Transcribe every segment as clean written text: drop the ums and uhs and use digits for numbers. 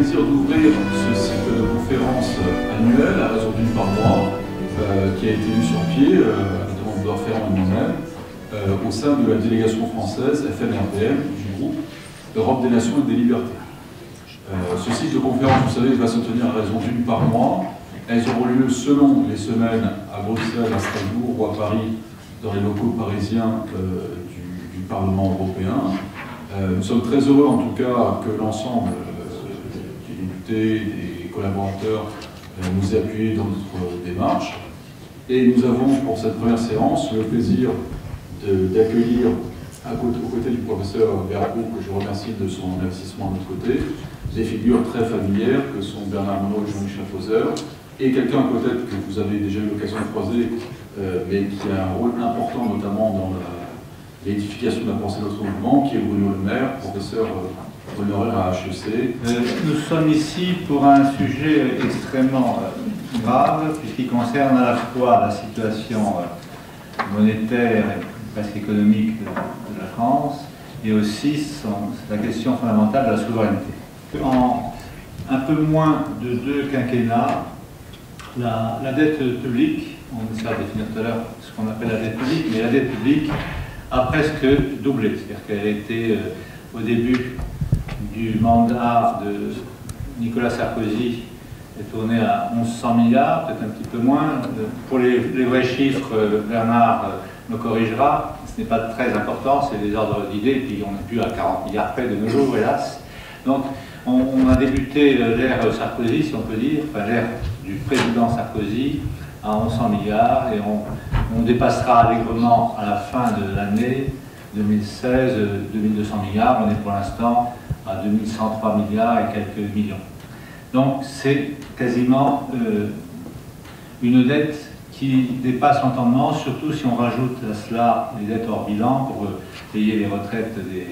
plaisir d'ouvrir ce cycle de conférences annuel à raison d'une par mois, qui a été mis sur pied, à la demande d'Edouard Ferrand et moi-même, au sein de la délégation française FNRPM du groupe Europe des Nations et des Libertés. Ce cycle de conférences, vous savez, va se tenir à raison d'une par mois. Elles auront lieu selon les semaines à Bruxelles, à Strasbourg ou à Paris, dans les locaux parisiens du Parlement européen. Nous sommes très heureux en tout cas que l'ensemble des députés, des collaborateurs nous aient appuyés dans notre démarche. Et nous avons pour cette première séance le plaisir d'accueillir aux côtés du professeur Vergou, que je remercie de son investissement de notre côté, des figures très familières que sont Bernard Monod et Jean-Michel Fauser, et quelqu'un peut-être que vous avez déjà eu l'occasion de croiser, mais qui a un rôle important notamment dans l'édification de la pensée de notre mouvement, qui est Bruno Le Maire, professeur honoraire à HEC. Nous sommes ici pour un sujet extrêmement grave, puisqu'il concerne à la fois la situation monétaire et presque économique de la France, et aussi la question fondamentale de la souveraineté. En un peu moins de 2 quinquennats, la dette publique, on essaie de définir tout à l'heure ce qu'on appelle la dette publique, mais la dette publique a presque doublé. C'est-à-dire qu'elle a été, au début du mandat de Nicolas Sarkozy, est tournée à 1100 milliards, peut-être un petit peu moins. Pour les vrais chiffres, Bernard me corrigera, ce n'est pas très important, c'est des ordres d'idées, puis on n'est plus à 40 milliards près de nos jours, hélas. Donc on a débuté l'ère Sarkozy, si on peut dire, enfin l'ère du président Sarkozy, à 1100 milliards, et on dépassera allègrement à la fin de l'année 2016 2200 milliards. On est pour l'instant à 2103 milliards et quelques millions. Donc c'est quasiment une dette qui dépasse l'entendement, surtout si on rajoute à cela les dettes hors bilan pour payer les retraites des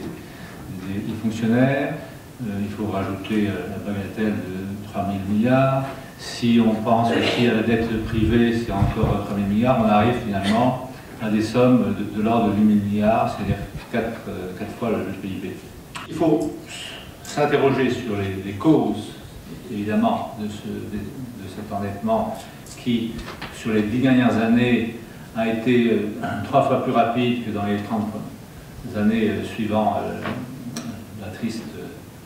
fonctionnaires. Il faut rajouter la bagatelle de 3 000 milliards. Si on pense aussi à la dette privée, c'est encore 3 000 milliards. On arrive finalement à des sommes de l'ordre de 8 000 milliards, c'est-à-dire 4 fois le PIB. Il faut s'interroger sur les causes, évidemment, de cet endettement qui, sur les 10 dernières années, a été 3 fois plus rapide que dans les 30 années suivant la triste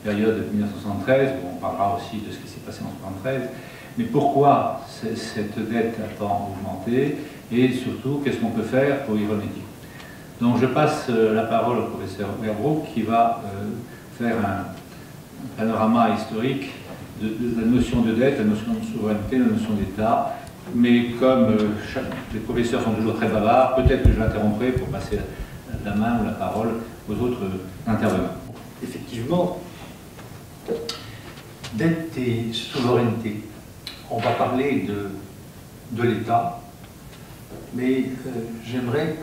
période de 1973, où on parlera aussi de ce qui s'est passé en 1973. Mais pourquoi cette dette a tant augmenté, et surtout, qu'est-ce qu'on peut faire pour y remédier? Donc je passe la parole au professeur Vergou, qui va faire un panorama historique de la notion de dette, la notion de souveraineté, la notion d'État. Mais comme les professeurs sont toujours très bavards, peut-être que je l'interromprai pour passer la main ou la parole aux autres intervenants. Effectivement, dette et souveraineté. On va parler de l'État, mais j'aimerais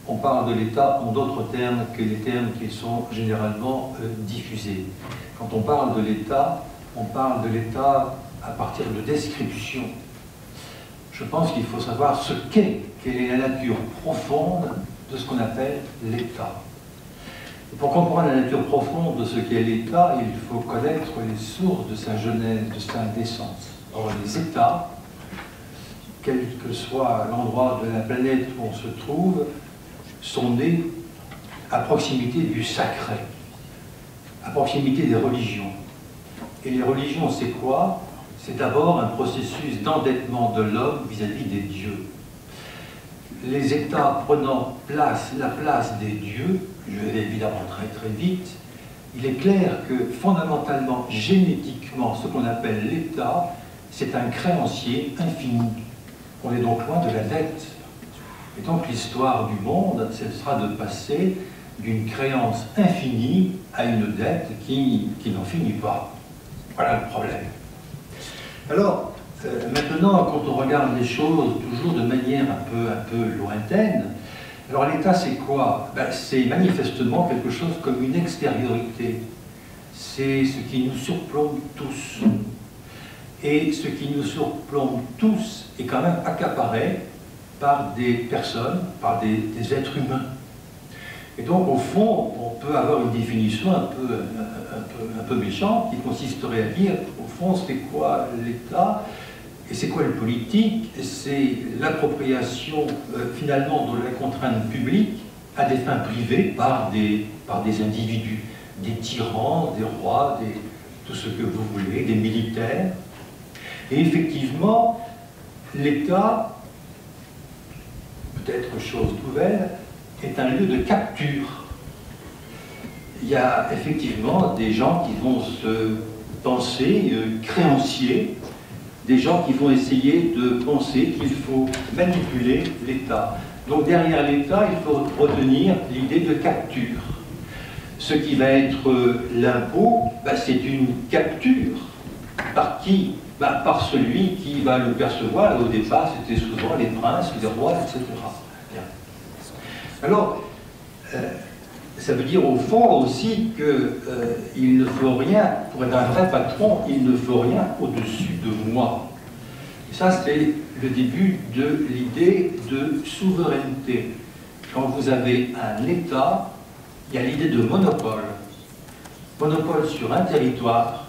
qu'on parle de l'État en d'autres termes que les termes qui sont généralement diffusés. Quand on parle de l'État à partir de description. Je pense qu'il faut savoir ce qu'est, quelle est la nature profonde de ce qu'on appelle l'État. Pour comprendre la nature profonde de ce qu'est l'État, il faut connaître les sources de sa genèse, de sa naissance. Or, les États, quel que soit l'endroit de la planète où on se trouve, sont nés à proximité du sacré, à proximité des religions. Et les religions, c'est quoi? C'est d'abord un processus d'endettement de l'homme vis-à-vis des dieux. Les États prenant la place des dieux, je vais évidemment très vite, il est clair que fondamentalement, génétiquement, ce qu'on appelle l'État, c'est un créancier infini. On est donc loin de la dette. Et donc l'histoire du monde, ce sera de passer d'une créance infinie à une dette qui n'en finit pas. Voilà le problème. Alors, maintenant, quand on regarde les choses toujours de manière un peu lointaine, alors l'État c'est quoi? C'est manifestement quelque chose comme une extériorité. C'est ce qui nous surplombe tous. Et ce qui nous surplombe tous est quand même accaparé par des personnes, par des êtres humains. Et donc, au fond, on peut avoir une définition un peu méchante qui consisterait à dire, au fond, c'est quoi l'État et c'est quoi le politique? C'est l'appropriation, finalement, de la contrainte publique à des fins privées par des individus, des tyrans, des rois, tout ce que vous voulez, des militaires. Et effectivement, l'État, peut-être chose nouvelle, est un lieu de capture. Il y a effectivement des gens qui vont se penser créanciers, des gens qui vont essayer de penser qu'il faut manipuler l'État. Donc derrière l'État, il faut retenir l'idée de capture. Ce qui va être l'impôt, c'est une capture. Par qui? Par celui qui va le percevoir. Au départ, c'était souvent les princes, les rois, etc. Bien. Alors, ça veut dire au fond aussi qu'il ne faut rien, pour être un vrai patron, il ne faut rien au-dessus de moi. Et ça, c'est le début de l'idée de souveraineté. Quand vous avez un État, il y a l'idée de monopole. Monopole sur un territoire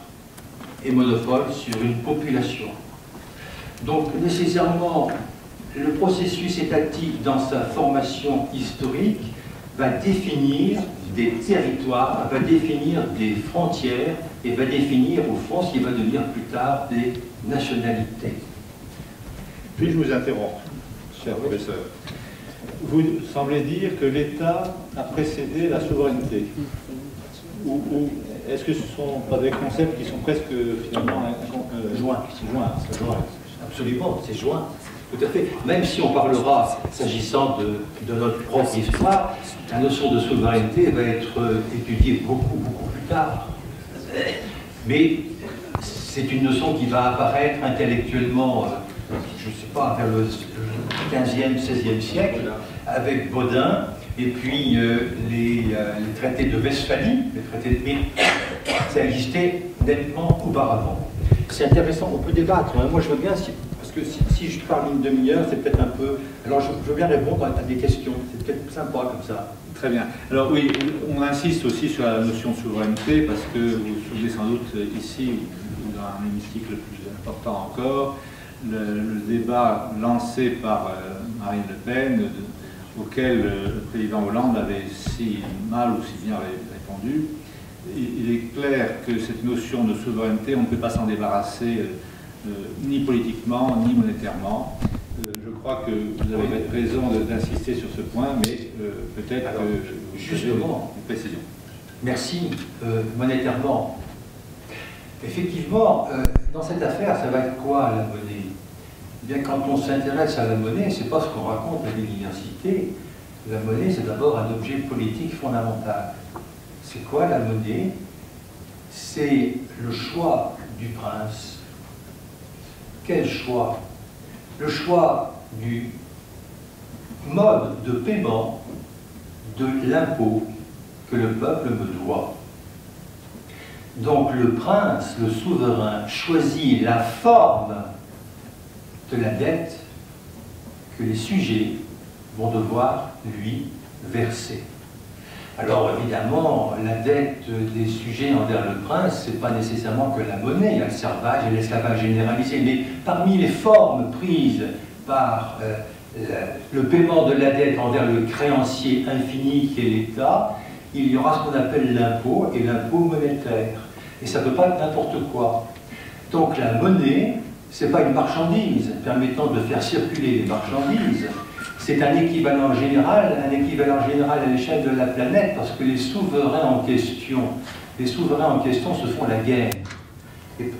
et monopole sur une population. Donc, nécessairement, le processus étatique dans sa formation historique va définir des territoires, va définir des frontières et va définir au fond ce qui va devenir plus tard des nationalités. Puis-je vous interrompre, cher professeur? Vous semblez dire que l'État a précédé la souveraineté. Ou est-ce que ce ne sont pas des concepts qui sont presque finalement joints? Absolument, c'est joint. Tout à fait. Même si on parlera, s'agissant de notre propre histoire, la notion de souveraineté va être étudiée beaucoup plus tard. Mais c'est une notion qui va apparaître intellectuellement, je ne sais pas, vers le 15e, 16e siècle, avec Bodin, et puis les traités de Westphalie, les traités de Mine, ça existait nettement auparavant. C'est intéressant, on peut débattre. Moi, je veux bien, parce que si je parle une demi-heure, c'est peut-être un peu... Alors, je veux bien répondre à des questions, c'est peut-être sympa comme ça. Très bien. Alors oui, on insiste aussi sur la notion de souveraineté, parce que vous vous souvenez sans doute ici, ou dans un hémicycle plus important encore, le débat lancé par Marine Le Pen, auquel le président Hollande avait si mal ou si bien répondu. Il est clair que cette notion de souveraineté, on ne peut pas s'en débarrasser ni politiquement, ni monétairement. Je crois que vous avez raison d'insister sur ce point, mais peut-être que justement, une précision. Merci. Monétairement, effectivement, dans cette affaire, ça va être quoi la monnaie? Eh bien, quand on s'intéresse à la monnaie, c'est pas ce qu'on raconte à l'université. La monnaie, c'est d'abord un objet politique fondamental. C'est quoi la monnaie? C'est le choix du prince. Quel choix? Le choix du mode de paiement de l'impôt que le peuple me doit. Donc le prince, le souverain, choisit la forme de la dette que les sujets vont devoir lui verser. Alors évidemment, la dette des sujets envers le prince, ce n'est pas nécessairement que la monnaie, il y a le servage et l'esclavage généralisé, mais parmi les formes prises par le paiement de la dette envers le créancier infini qui est l'État, il y aura ce qu'on appelle l'impôt et l'impôt monétaire. Et ça ne peut pas être n'importe quoi. Donc la monnaie, ce n'est pas une marchandise permettant de faire circuler les marchandises. C'est un équivalent général à l'échelle de la planète, parce que les souverains en question se font la guerre.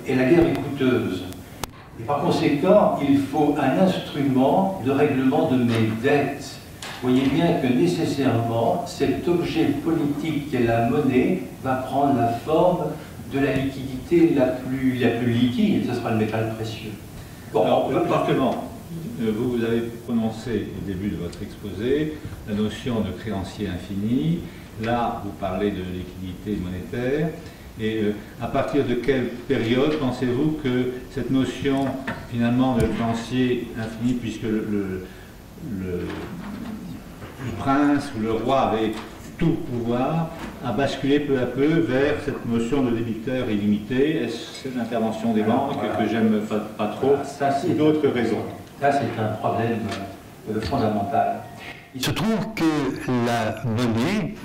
Et la guerre est coûteuse. Et par conséquent, il faut un instrument de règlement de mes dettes. Vous voyez bien que nécessairement, cet objet politique qu'est la monnaie va prendre la forme de la liquidité la plus liquide, ce sera le métal précieux. Bon, alors, justement, vous avez prononcé au début de votre exposé la notion de créancier infini. Là, vous parlez de liquidité monétaire. Et à partir de quelle période pensez-vous que cette notion, finalement, de créancier infini, puisque le prince ou le roi avait tout pouvoir a basculé peu à peu vers cette notion de débiteur illimité. Est-ce l'intervention des banques que j'aime pas trop? Ça, c'est d'autres raisons. Là, c'est un problème fondamental. Il se trouve que la monnaie,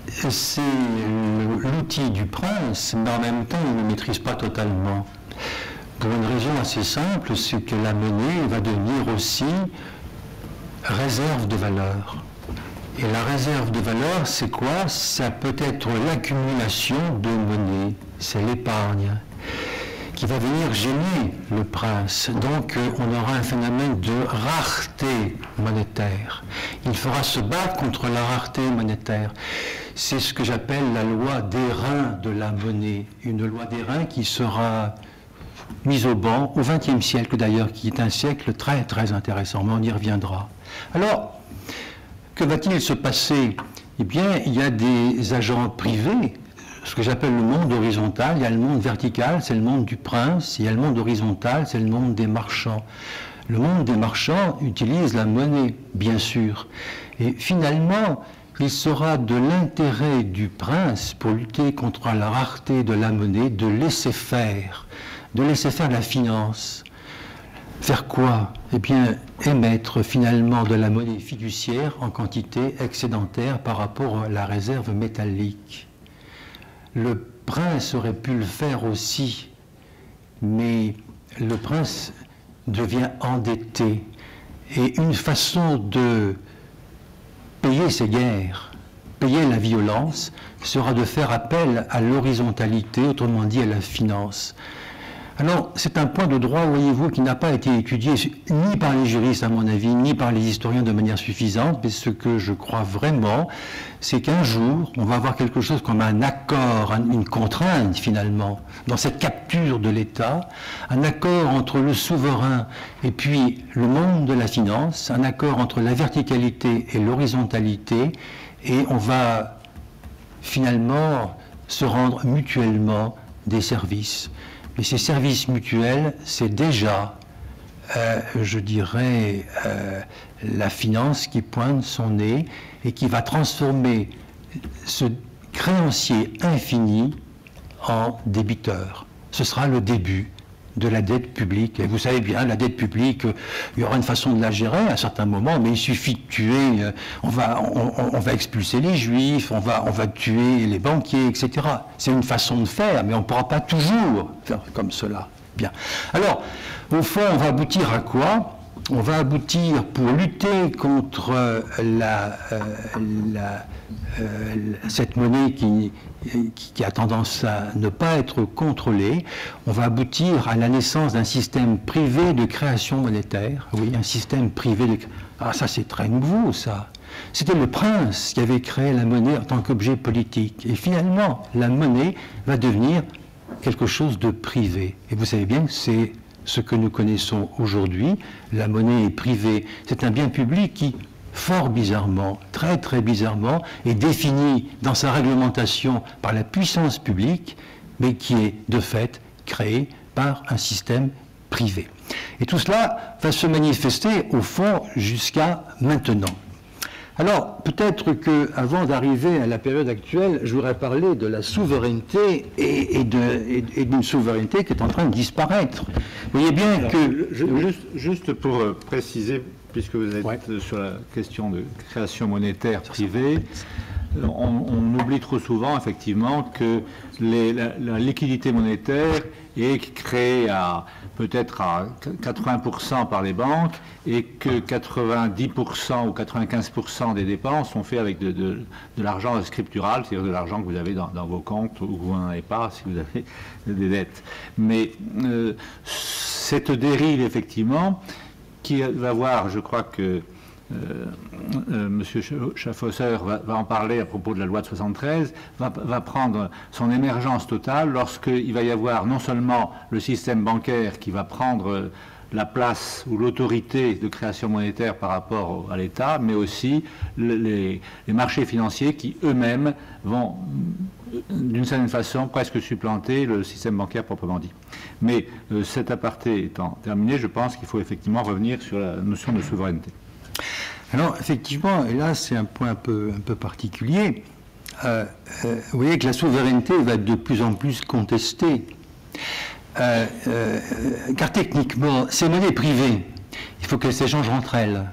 c'est l'outil du prince, mais en même temps, il ne le maîtrise pas totalement. Pour une raison assez simple, c'est que la monnaie va devenir aussi réserve de valeur. Et la réserve de valeur, c'est quoi? Ça peut être l'accumulation de monnaie, c'est l'épargne, qui va venir gêner le prince. Donc on aura un phénomène de rareté monétaire. Il faudra se battre contre la rareté monétaire. C'est ce que j'appelle la loi d'airain de la monnaie. Une loi d'airain qui sera mise au banc au XXe siècle d'ailleurs, qui est un siècle très très intéressant, mais on y reviendra. Alors, que va-t-il se passer? Eh bien, il y a des agents privés, ce que j'appelle le monde horizontal. Il y a le monde vertical, c'est le monde du prince. Il y a le monde horizontal, c'est le monde des marchands. Le monde des marchands utilise la monnaie, bien sûr. Et finalement, il sera de l'intérêt du prince, pour lutter contre la rareté de la monnaie, de laisser faire la finance. Faire quoi? Eh bien, émettre finalement de la monnaie fiduciaire en quantité excédentaire par rapport à la réserve métallique. Le prince aurait pu le faire aussi, mais le prince devient endetté. Et une façon de payer ses guerres, payer la violence, sera de faire appel à l'horizontalité, autrement dit à la finance. Alors, c'est un point de droit, voyez-vous, qui n'a pas été étudié ni par les juristes, à mon avis, ni par les historiens de manière suffisante, mais ce que je crois vraiment, c'est qu'un jour, on va avoir quelque chose comme un accord, une contrainte, finalement, dans cette capture de l'État, un accord entre le souverain et puis le monde de la finance, un accord entre la verticalité et l'horizontalité, et on va finalement se rendre mutuellement des services. Mais ces services mutuels, c'est déjà, je dirais, la finance qui pointe son nez et qui va transformer ce créancier infini en débiteur. Ce sera le début de la dette publique. Et vous savez bien, la dette publique, il y aura une façon de la gérer à un certain moment, mais il suffit de tuer, on va expulser les juifs, on va tuer les banquiers, etc. C'est une façon de faire, mais on ne pourra pas toujours faire comme cela. Bien. Alors, au fond, on va aboutir à quoi? On va aboutir, pour lutter contre cette monnaie qui a tendance à ne pas être contrôlée, on va aboutir à la naissance d'un système privé de création monétaire. Oui, un système privé de... Ah, ça c'est très nouveau, ça. C'était le prince qui avait créé la monnaie en tant qu'objet politique. Et finalement, la monnaie va devenir quelque chose de privé. Et vous savez bien que c'est ce que nous connaissons aujourd'hui. La monnaie est privée. C'est un bien public qui, fort bizarrement, très très bizarrement, est défini dans sa réglementation par la puissance publique, mais qui est de fait créé par un système privé. Et tout cela va se manifester au fond jusqu'à maintenant. Alors, peut-être qu'avant d'arriver à la période actuelle, je voudrais parler de la souveraineté et d'une souveraineté qui est en train de disparaître. Vous voyez bien que... Juste pour préciser, puisque vous êtes sur la question de création monétaire privée, on oublie trop souvent, effectivement, que la liquidité monétaire est créée peut-être à 80% par les banques et que 90% ou 95% des dépenses sont faites avec de l'argent scriptural, c'est-à-dire de l'argent que vous avez dans vos comptes ou que vous n'en avez pas si vous avez des dettes. Mais cette dérive, effectivement, qui va voir, je crois que M. Schaffhauser va en parler à propos de la loi de 73, va prendre son émergence totale lorsqu'il va y avoir non seulement le système bancaire qui va prendre la place ou l'autorité de création monétaire par rapport à l'État, mais aussi les marchés financiers qui eux-mêmes vont d'une certaine façon presque supplanter le système bancaire proprement dit. Mais cet aparté étant terminé, je pense qu'il faut effectivement revenir sur la notion de souveraineté. Alors, effectivement, et là, c'est un point un peu particulier. Vous voyez que la souveraineté va être de plus en plus contestée. Car techniquement, ces monnaies privées, il faut qu'elles s'échangent entre elles.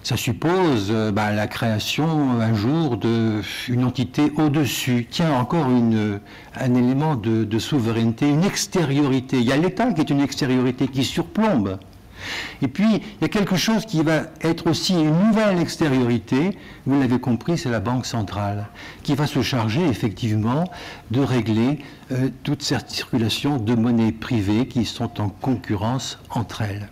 Ça suppose la création un jour d'une entité au-dessus. Tiens, encore un élément de souveraineté, une extériorité. Il y a l'État qui est une extériorité qui surplombe. Et puis, il y a quelque chose qui va être aussi une nouvelle extériorité, vous l'avez compris, c'est la Banque centrale, qui va se charger effectivement de régler toute cette circulation de monnaies privées qui sont en concurrence entre elles.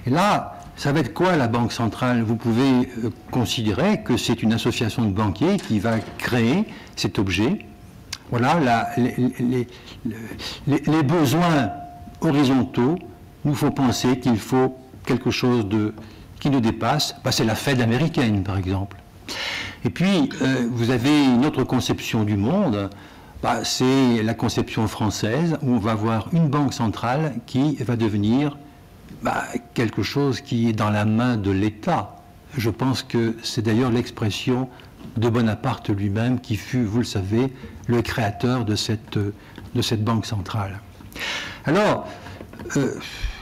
Et là, ça va être quoi la Banque centrale? Vous pouvez considérer que c'est une association de banquiers qui va créer cet objet. Voilà, les besoins horizontaux nous faut penser qu'il faut quelque chose qui nous dépasse. C'est la Fed américaine, par exemple. Et puis, vous avez une autre conception du monde, c'est la conception française, où on va avoir une banque centrale qui va devenir quelque chose qui est dans la main de l'État. Je pense que c'est d'ailleurs l'expression de Bonaparte lui-même qui fut, vous le savez, le créateur de cette banque centrale. Alors,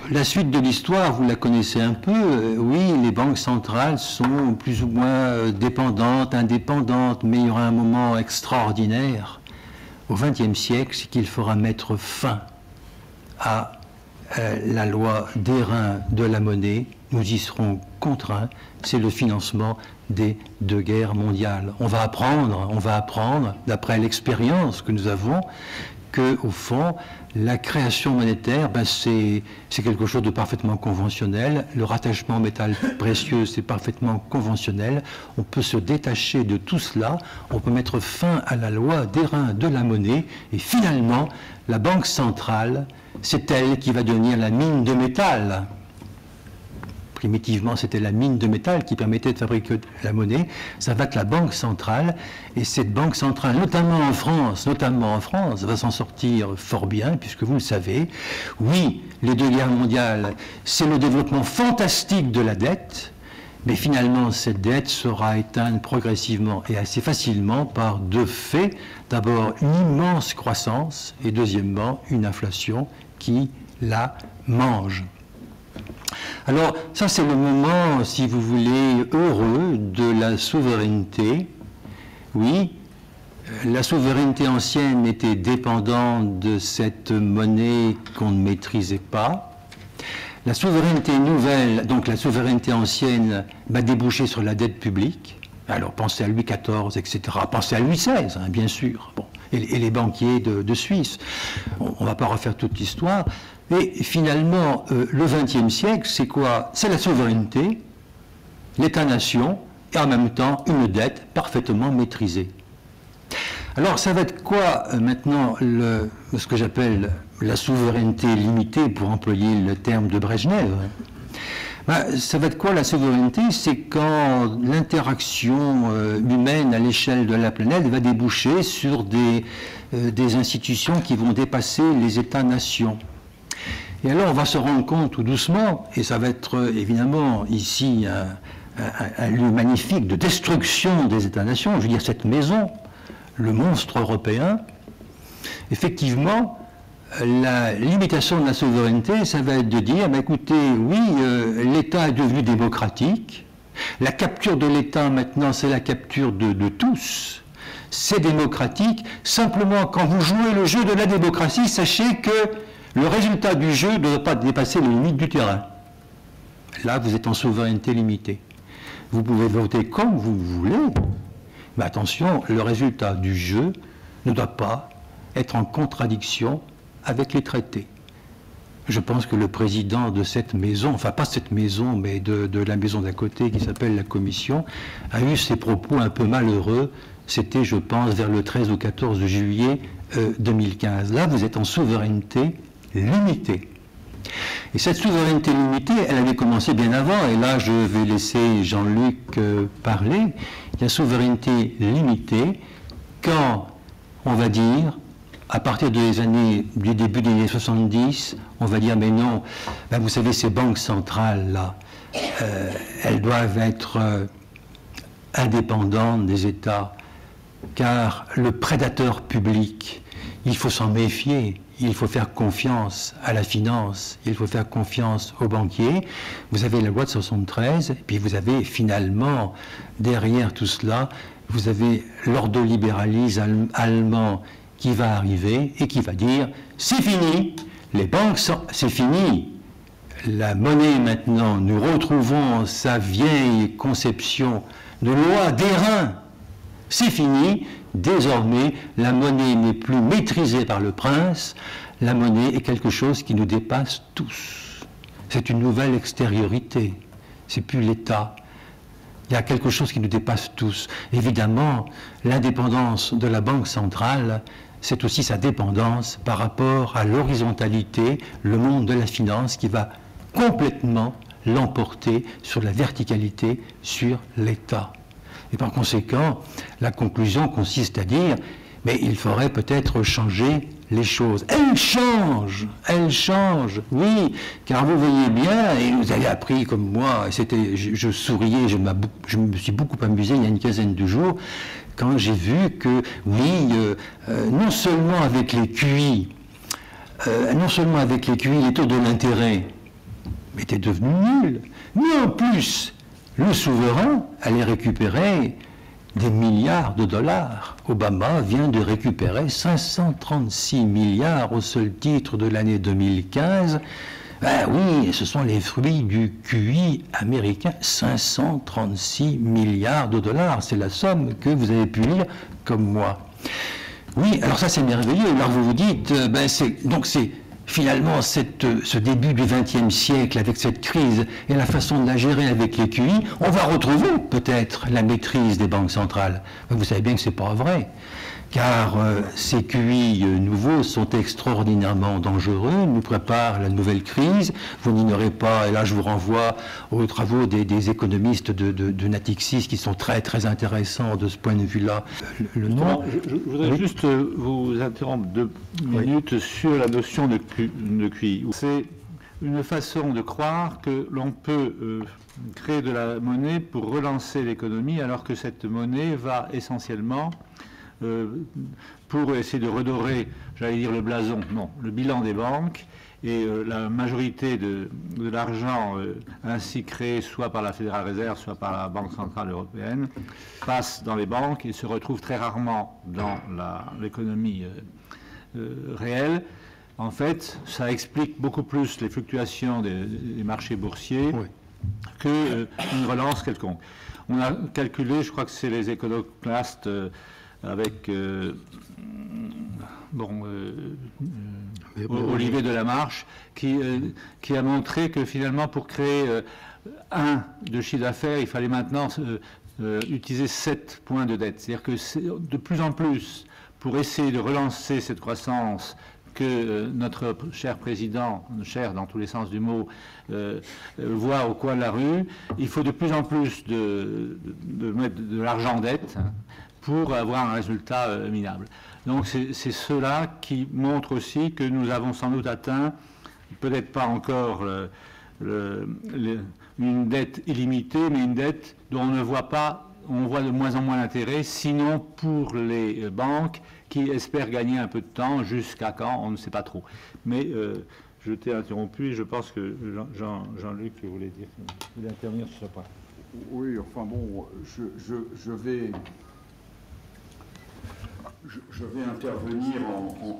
la suite de l'histoire, vous la connaissez un peu. Oui, les banques centrales sont plus ou moins dépendantes, indépendantes, mais il y aura un moment extraordinaire au XXe siècle, c'est qu'il faudra mettre fin à la loi d'airain de la monnaie. Nous y serons contraints. C'est le financement des 2 guerres mondiales. On va apprendre, d'après l'expérience que nous avons, que, au fond, la création monétaire, c'est quelque chose de parfaitement conventionnel. Le rattachement métal précieux, c'est parfaitement conventionnel. On peut se détacher de tout cela. On peut mettre fin à la loi d'airain de la monnaie. Et finalement, la Banque centrale, c'est elle qui va devenir la mine de métal. Primitivement, c'était la mine de métal qui permettait de fabriquer la monnaie. Ça va être la Banque centrale. Et cette Banque centrale, notamment en France, va s'en sortir fort bien, puisque vous le savez, oui, les 2 guerres mondiales, c'est le développement fantastique de la dette, mais finalement, cette dette sera éteinte progressivement et assez facilement par 2 faits. D'abord, une immense croissance, et deuxièmement, une inflation qui la mange. Alors, ça c'est le moment, si vous voulez, heureux de la souveraineté. Oui, la souveraineté ancienne était dépendante de cette monnaie qu'on ne maîtrisait pas. La souveraineté nouvelle, donc la souveraineté ancienne, va déboucher sur la dette publique. Alors, pensez à Louis XIV, etc. Pensez à Louis XVI, hein, bien sûr. Bon. Et les banquiers de Suisse. On ne va pas refaire toute l'histoire. Mais finalement, le XXe siècle, c'est quoi? C'est la souveraineté, l'État-nation, et en même temps une dette parfaitement maîtrisée. Alors ça va être quoi maintenant ce que j'appelle la souveraineté limitée, pour employer le terme de Brejnev? Ça va être quoi la souveraineté? C'est quand l'interaction humaine à l'échelle de la planète va déboucher sur des institutions qui vont dépasser les États-nations. Et alors on va se rendre compte tout doucement, et ça va être évidemment ici un lieu magnifique de destruction des États-nations, je veux dire cette maison, le monstre européen, effectivement, la limitation de la souveraineté, ça va être de dire, écoutez, oui, l'État est devenu démocratique, la capture de l'État maintenant, c'est la capture de tous, c'est démocratique, simplement quand vous jouez le jeu de la démocratie, sachez que le résultat du jeu ne doit pas dépasser les limites du terrain. Là, vous êtes en souveraineté limitée. Vous pouvez voter comme vous voulez, mais attention, le résultat du jeu ne doit pas être en contradiction avec les traités. Je pense que le président de cette maison, enfin pas cette maison, mais de la maison d'à côté qui s'appelle la Commission, a eu ses propos un peu malheureux. C'était, je pense, vers le 13 ou 14 juillet 2015. Là, vous êtes en souveraineté limitée. Et cette souveraineté limitée, elle avait commencé bien avant, et là je vais laisser Jean-Luc parler. La souveraineté limitée, quand on va dire, à partir du début des années 70, on va dire, mais non, vous savez, ces banques centrales-là, elles doivent être indépendantes des États, car le prédateur public, il faut s'en méfier. Il faut faire confiance à la finance, il faut faire confiance aux banquiers. Vous avez la loi de 73, et puis vous avez finalement, derrière tout cela, vous avez l'ordolibéralisme allemand qui va arriver et qui va dire « c'est fini, les banques, c'est fini, la monnaie maintenant, nous retrouvons sa vieille conception de loi d'airain, c'est fini ». Désormais, la monnaie n'est plus maîtrisée par le prince, la monnaie est quelque chose qui nous dépasse tous. C'est une nouvelle extériorité, c'est plus l'État. Il y a quelque chose qui nous dépasse tous. Évidemment, l'indépendance de la Banque centrale, c'est aussi sa dépendance par rapport à l'horizontalité, le monde de la finance qui va complètement l'emporter sur la verticalité, sur l'État. Et par conséquent, la conclusion consiste à dire, mais il faudrait peut-être changer les choses. Elles changent, oui, car vous voyez bien, et vous avez appris comme moi, je souriais, je me suis beaucoup amusé il y a une quinzaine de jours, quand j'ai vu que, oui, non seulement avec les QI, les taux de l'intérêt étaient devenus nuls, mais en plus, le souverain allait récupérer des milliards de dollars. Obama vient de récupérer 536 milliards au seul titre de l'année 2015. Ben oui, ce sont les fruits du QI américain. 536 milliards de dollars, c'est la somme que vous avez pu lire comme moi. Oui, alors ça c'est merveilleux. Alors vous vous dites, finalement, ce début du XXe siècle, avec cette crise et la façon de la gérer avec les QI, on va retrouver peut-être la maîtrise des banques centrales. Mais vous savez bien que ce n'est pas vrai, car ces QI nouveaux sont extraordinairement dangereux, nous préparent la nouvelle crise. Vous n'ignorez pas, et là je vous renvoie aux travaux des économistes de Natixis qui sont très très intéressants de ce point de vue-là. Je voudrais juste vous interrompre 2 minutes sur la notion de QI. C'est une façon de croire que l'on peut créer de la monnaie pour relancer l'économie, alors que cette monnaie va essentiellement pour essayer de redorer, j'allais dire le blason, non, le bilan des banques, et la majorité de l'argent ainsi créé soit par la Fédérale Réserve, soit par la Banque Centrale Européenne, passe dans les banques et se retrouve très rarement dans l'économie réelle. En fait, ça explique beaucoup plus les fluctuations des marchés boursiers qu'une relance quelconque. On a calculé, je crois que c'est les éconoclastes avec Olivier Delamarche, qui a montré que finalement pour créer 1 de chiffre d'affaires, il fallait maintenant utiliser 7 points de dette. C'est-à-dire que de plus en plus, pour essayer de relancer cette croissance que notre cher président, cher dans tous les sens du mot, voit au coin de la rue, il faut de plus en plus de mettre de l'argent en dette, pour avoir un résultat minable. Donc c'est cela qui montre aussi que nous avons sans doute atteint, peut-être pas encore une dette illimitée, mais une dette dont on ne voit pas, on voit de moins en moins l'intérêt, sinon pour les banques qui espèrent gagner un peu de temps, jusqu'à quand, on ne sait pas trop. Mais je t'ai interrompu et je pense que Jean-Luc voulait intervenir sur ce point. Oui, enfin bon, je vais intervenir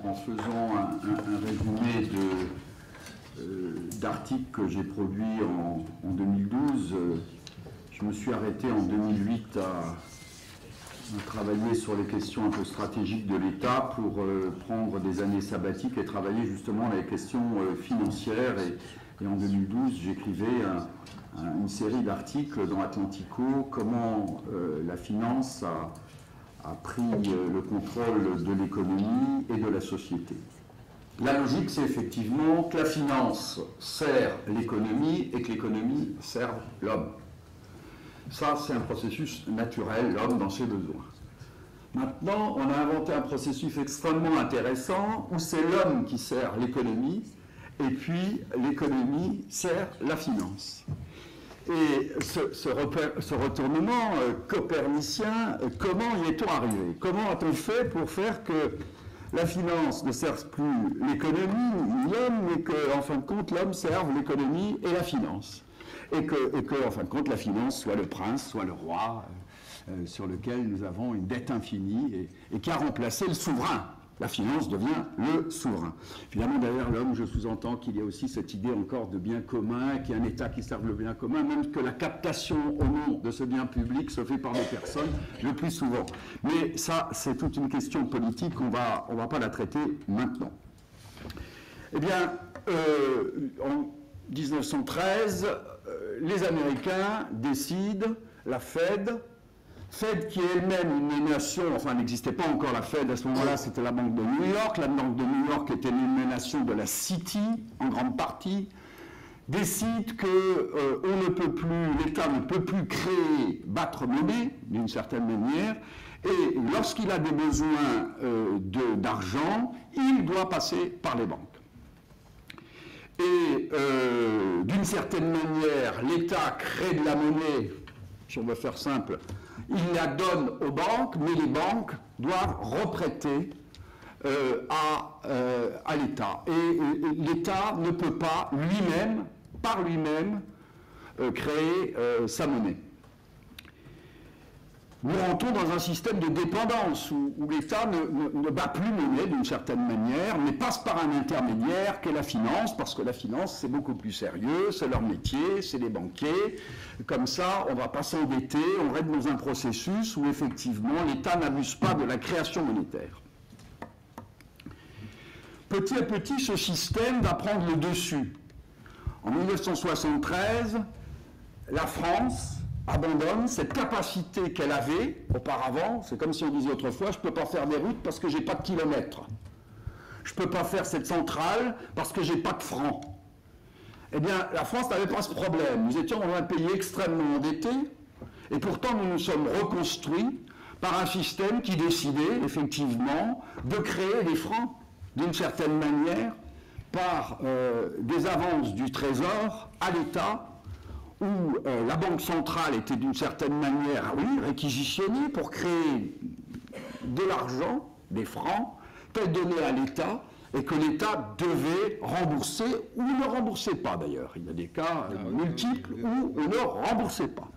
en faisant un résumé d'articles que j'ai produits en 2012. Je me suis arrêté en 2008 à travailler sur les questions un peu stratégiques de l'État pour prendre des années sabbatiques et travailler justement les questions financières. Et en 2012, j'écrivais une série d'articles dans Atlantico, comment la finance a pris le contrôle de l'économie et de la société. La logique, c'est effectivement que la finance sert l'économie et que l'économie sert l'homme. Ça, c'est un processus naturel, l'homme dans ses besoins. Maintenant, on a inventé un processus extrêmement intéressant où c'est l'homme qui sert l'économie et puis l'économie sert la finance. Et ce retournement copernicien, comment y est-on arrivé? Comment a-t-on fait pour faire que la finance ne serve plus l'économie ni l'homme, mais qu'en fin de compte, l'homme serve l'économie et la finance? Et que, en fin de compte, la finance soit le prince, soit le roi, sur lequel nous avons une dette infinie et qui a remplacé le souverain. La finance devient le souverain. Finalement, derrière l'homme, je sous-entends qu'il y a aussi cette idée encore de bien commun, qu'il y a un État qui serve le bien commun, même que la captation au nom de ce bien public se fait par des personnes le plus souvent. Mais ça, c'est toute une question politique, on va pas la traiter maintenant. Eh bien, en 1913, les Américains décident, la Fed qui est elle-même une émanation, enfin n'existait pas encore la Fed à ce moment-là, c'était la Banque de New York. La Banque de New York était une émanation de la City, en grande partie, décide que on ne peut plus, l'État ne peut plus créer, battre monnaie, d'une certaine manière, et lorsqu'il a des besoins d'argent, il doit passer par les banques. Et d'une certaine manière, l'État crée de la monnaie, si on veut faire simple, il la donne aux banques, mais les banques doivent reprêter à l'État. Et l'État ne peut pas lui-même, par lui-même, créer sa monnaie. Nous rentrons dans un système de dépendance où l'État ne bat plus monnaie d'une certaine manière, mais passe par un intermédiaire qu'est la finance, parce que la finance c'est beaucoup plus sérieux, c'est leur métier, c'est les banquiers. Comme ça, on ne va pas s'endetter, on reste dans un processus où effectivement l'État n'abuse pas de la création monétaire. Petit à petit, ce système va prendre le dessus. En 1973, la France abandonne cette capacité qu'elle avait auparavant. C'est comme si on disait autrefois, je ne peux pas faire des routes parce que je n'ai pas de kilomètres. Je ne peux pas faire cette centrale parce que je n'ai pas de francs. Eh bien, la France n'avait pas ce problème. Nous étions dans un pays extrêmement endetté, et pourtant nous nous sommes reconstruits par un système qui décidait, effectivement, de créer des francs, d'une certaine manière, par des avances du Trésor à l'État, où la Banque centrale était d'une certaine manière, oui, réquisitionnée pour créer de l'argent, des francs, qu'elle donnait à l'État, et que l'État devait rembourser, ou ne remboursait pas d'ailleurs. Il y a des cas multiples où on ne remboursait pas.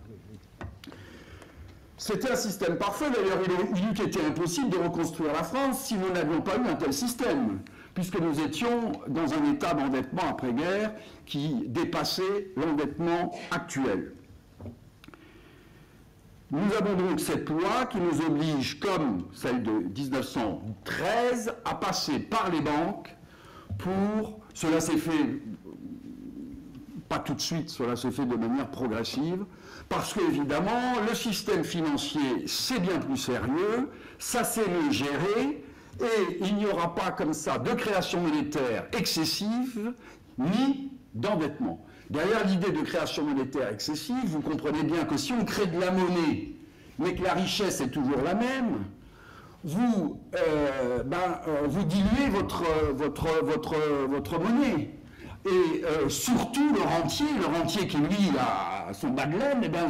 C'était un système parfait, d'ailleurs il eût été impossible de reconstruire la France si nous n'avions pas eu un tel système, puisque nous étions dans un état d'endettement après-guerre qui dépassait l'endettement actuel. Nous avons donc cette loi qui nous oblige, comme celle de 1913, à passer par les banques pour... Cela s'est fait, pas tout de suite, cela s'est fait de manière progressive, parce qu'évidemment, le système financier, c'est bien plus sérieux, ça c'est mieux géré, et il n'y aura pas comme ça de création monétaire excessive, ni d'endettement. Derrière l'idée de création monétaire excessive, vous comprenez bien que si on crée de la monnaie, mais que la richesse est toujours la même, vous diluez votre monnaie. Et surtout le rentier qui lui a son bas de laine, eh bien,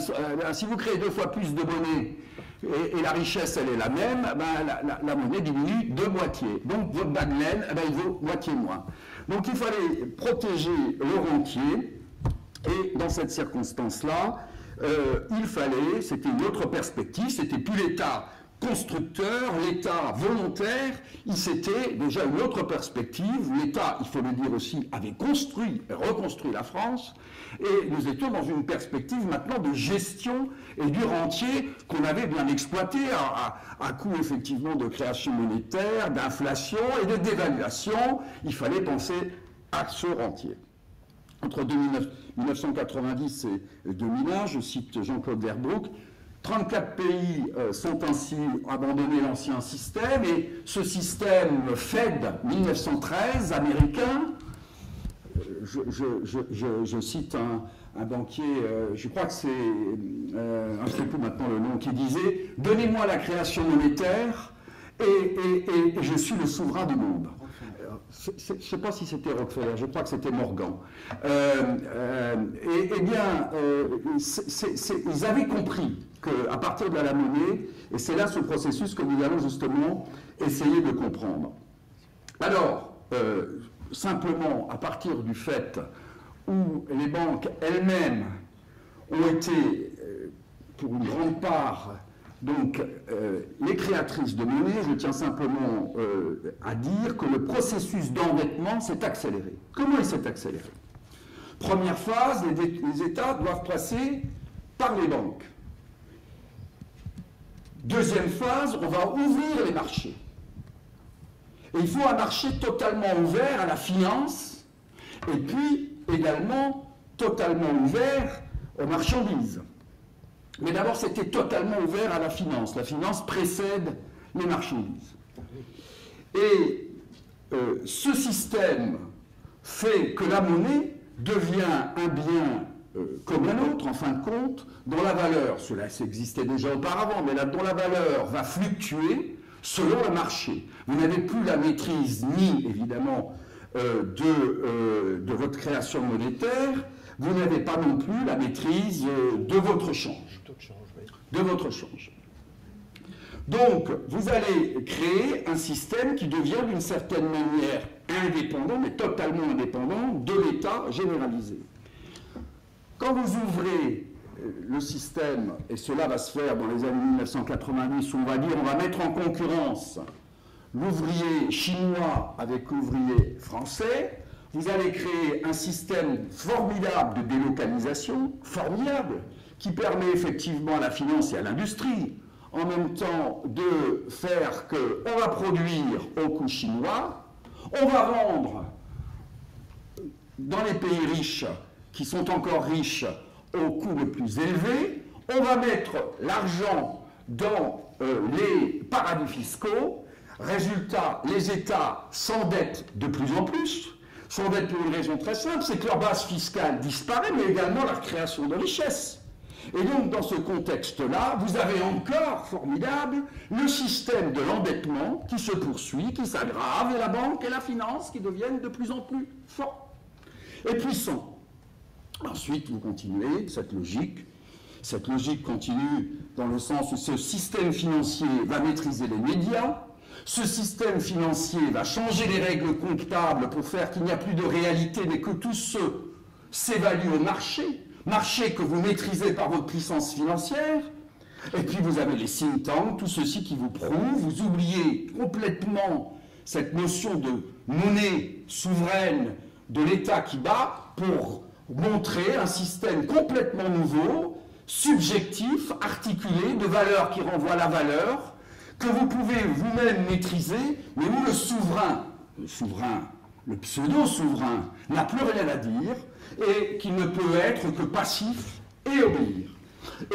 si vous créez 2 fois plus de monnaie et la richesse elle est la même, la monnaie diminue de moitié. Donc votre bas de laine, il vaut moitié moins. Donc il fallait protéger le rentier, et dans cette circonstance-là, il fallait, c'était une autre perspective, c'était plus l'État constructeur, l'État volontaire, c'était déjà une autre perspective. L'État, il faut le dire aussi, avait construit et reconstruit la France, et nous étions dans une perspective maintenant de gestion et du rentier qu'on avait bien exploité à coup effectivement de création monétaire, d'inflation et de dévaluation. Il fallait penser à ce rentier. Entre 1990 et 2001, je cite Jean-Claude Verbrugge, 34 pays sont ainsi abandonnés l'ancien système, et ce système Fed 1913 américain, je cite un banquier, je crois que c'est, je ne sais plus maintenant le nom, qui disait « Donnez-moi la création monétaire et je suis le souverain du monde ». je ne sais pas si c'était Rockefeller, je crois que c'était Morgan. Eh bien, ils avaient compris qu'à partir de la monnaie, et c'est là ce processus que nous allons justement essayer de comprendre. Alors, simplement, à partir du fait où les banques elles-mêmes ont été, pour une grande part, donc, les créatrices de monnaie, je tiens simplement à dire que le processus d'endettement s'est accéléré. Comment il s'est accéléré? Première phase, les États doivent passer par les banques. Deuxième phase, on va ouvrir les marchés. Et il faut un marché totalement ouvert à la finance, et puis également totalement ouvert aux marchandises. Mais d'abord, c'était totalement ouvert à la finance. La finance précède les marchandises. Et ce système fait que la monnaie devient un bien comme un autre, en fin de compte, dont la valeur, cela existait déjà auparavant, mais dont la valeur va fluctuer selon le marché. Vous n'avez plus la maîtrise ni, évidemment, de votre création monétaire, vous n'avez pas non plus la maîtrise de votre change. De votre change. Donc, vous allez créer un système qui devient d'une certaine manière indépendant, mais totalement indépendant, de l'État généralisé. Quand vous ouvrez le système, et cela va se faire dans les années 1990, où on va dire on va mettre en concurrence l'ouvrier chinois avec l'ouvrier français, vous allez créer un système formidable de délocalisation, formidable, qui permet effectivement à la finance et à l'industrie, en même temps de faire qu'on va produire au coût chinois, on va vendre dans les pays riches, qui sont encore riches, au coût le plus élevé, on va mettre l'argent dans les paradis fiscaux, résultat, les États s'endettent de plus en plus, s'endettent pour une raison très simple, c'est que leur base fiscale disparaît, mais également leur création de richesses. Et donc, dans ce contexte-là, vous avez encore, formidable, le système de l'endettement qui se poursuit, qui s'aggrave, et la banque et la finance qui deviennent de plus en plus forts et puissants. Ensuite, vous continuez cette logique. Cette logique continue dans le sens où ce système financier va maîtriser les médias, ce système financier va changer les règles comptables pour faire qu'il n'y a plus de réalité, mais que tout s'évalue au marché, marché que vous maîtrisez par votre puissance financière. Et puis vous avez les think tanks, tout ceci qui vous prouve, vous oubliez complètement cette notion de monnaie souveraine de l'État qui bat pour montrer un système complètement nouveau, subjectif, articulé, de valeurs qui renvoient à la valeur, que vous pouvez vous-même maîtriser, mais où le souverain, le pseudo-souverain, n'a plus rien à dire, et qui ne peut être que passif et obéir.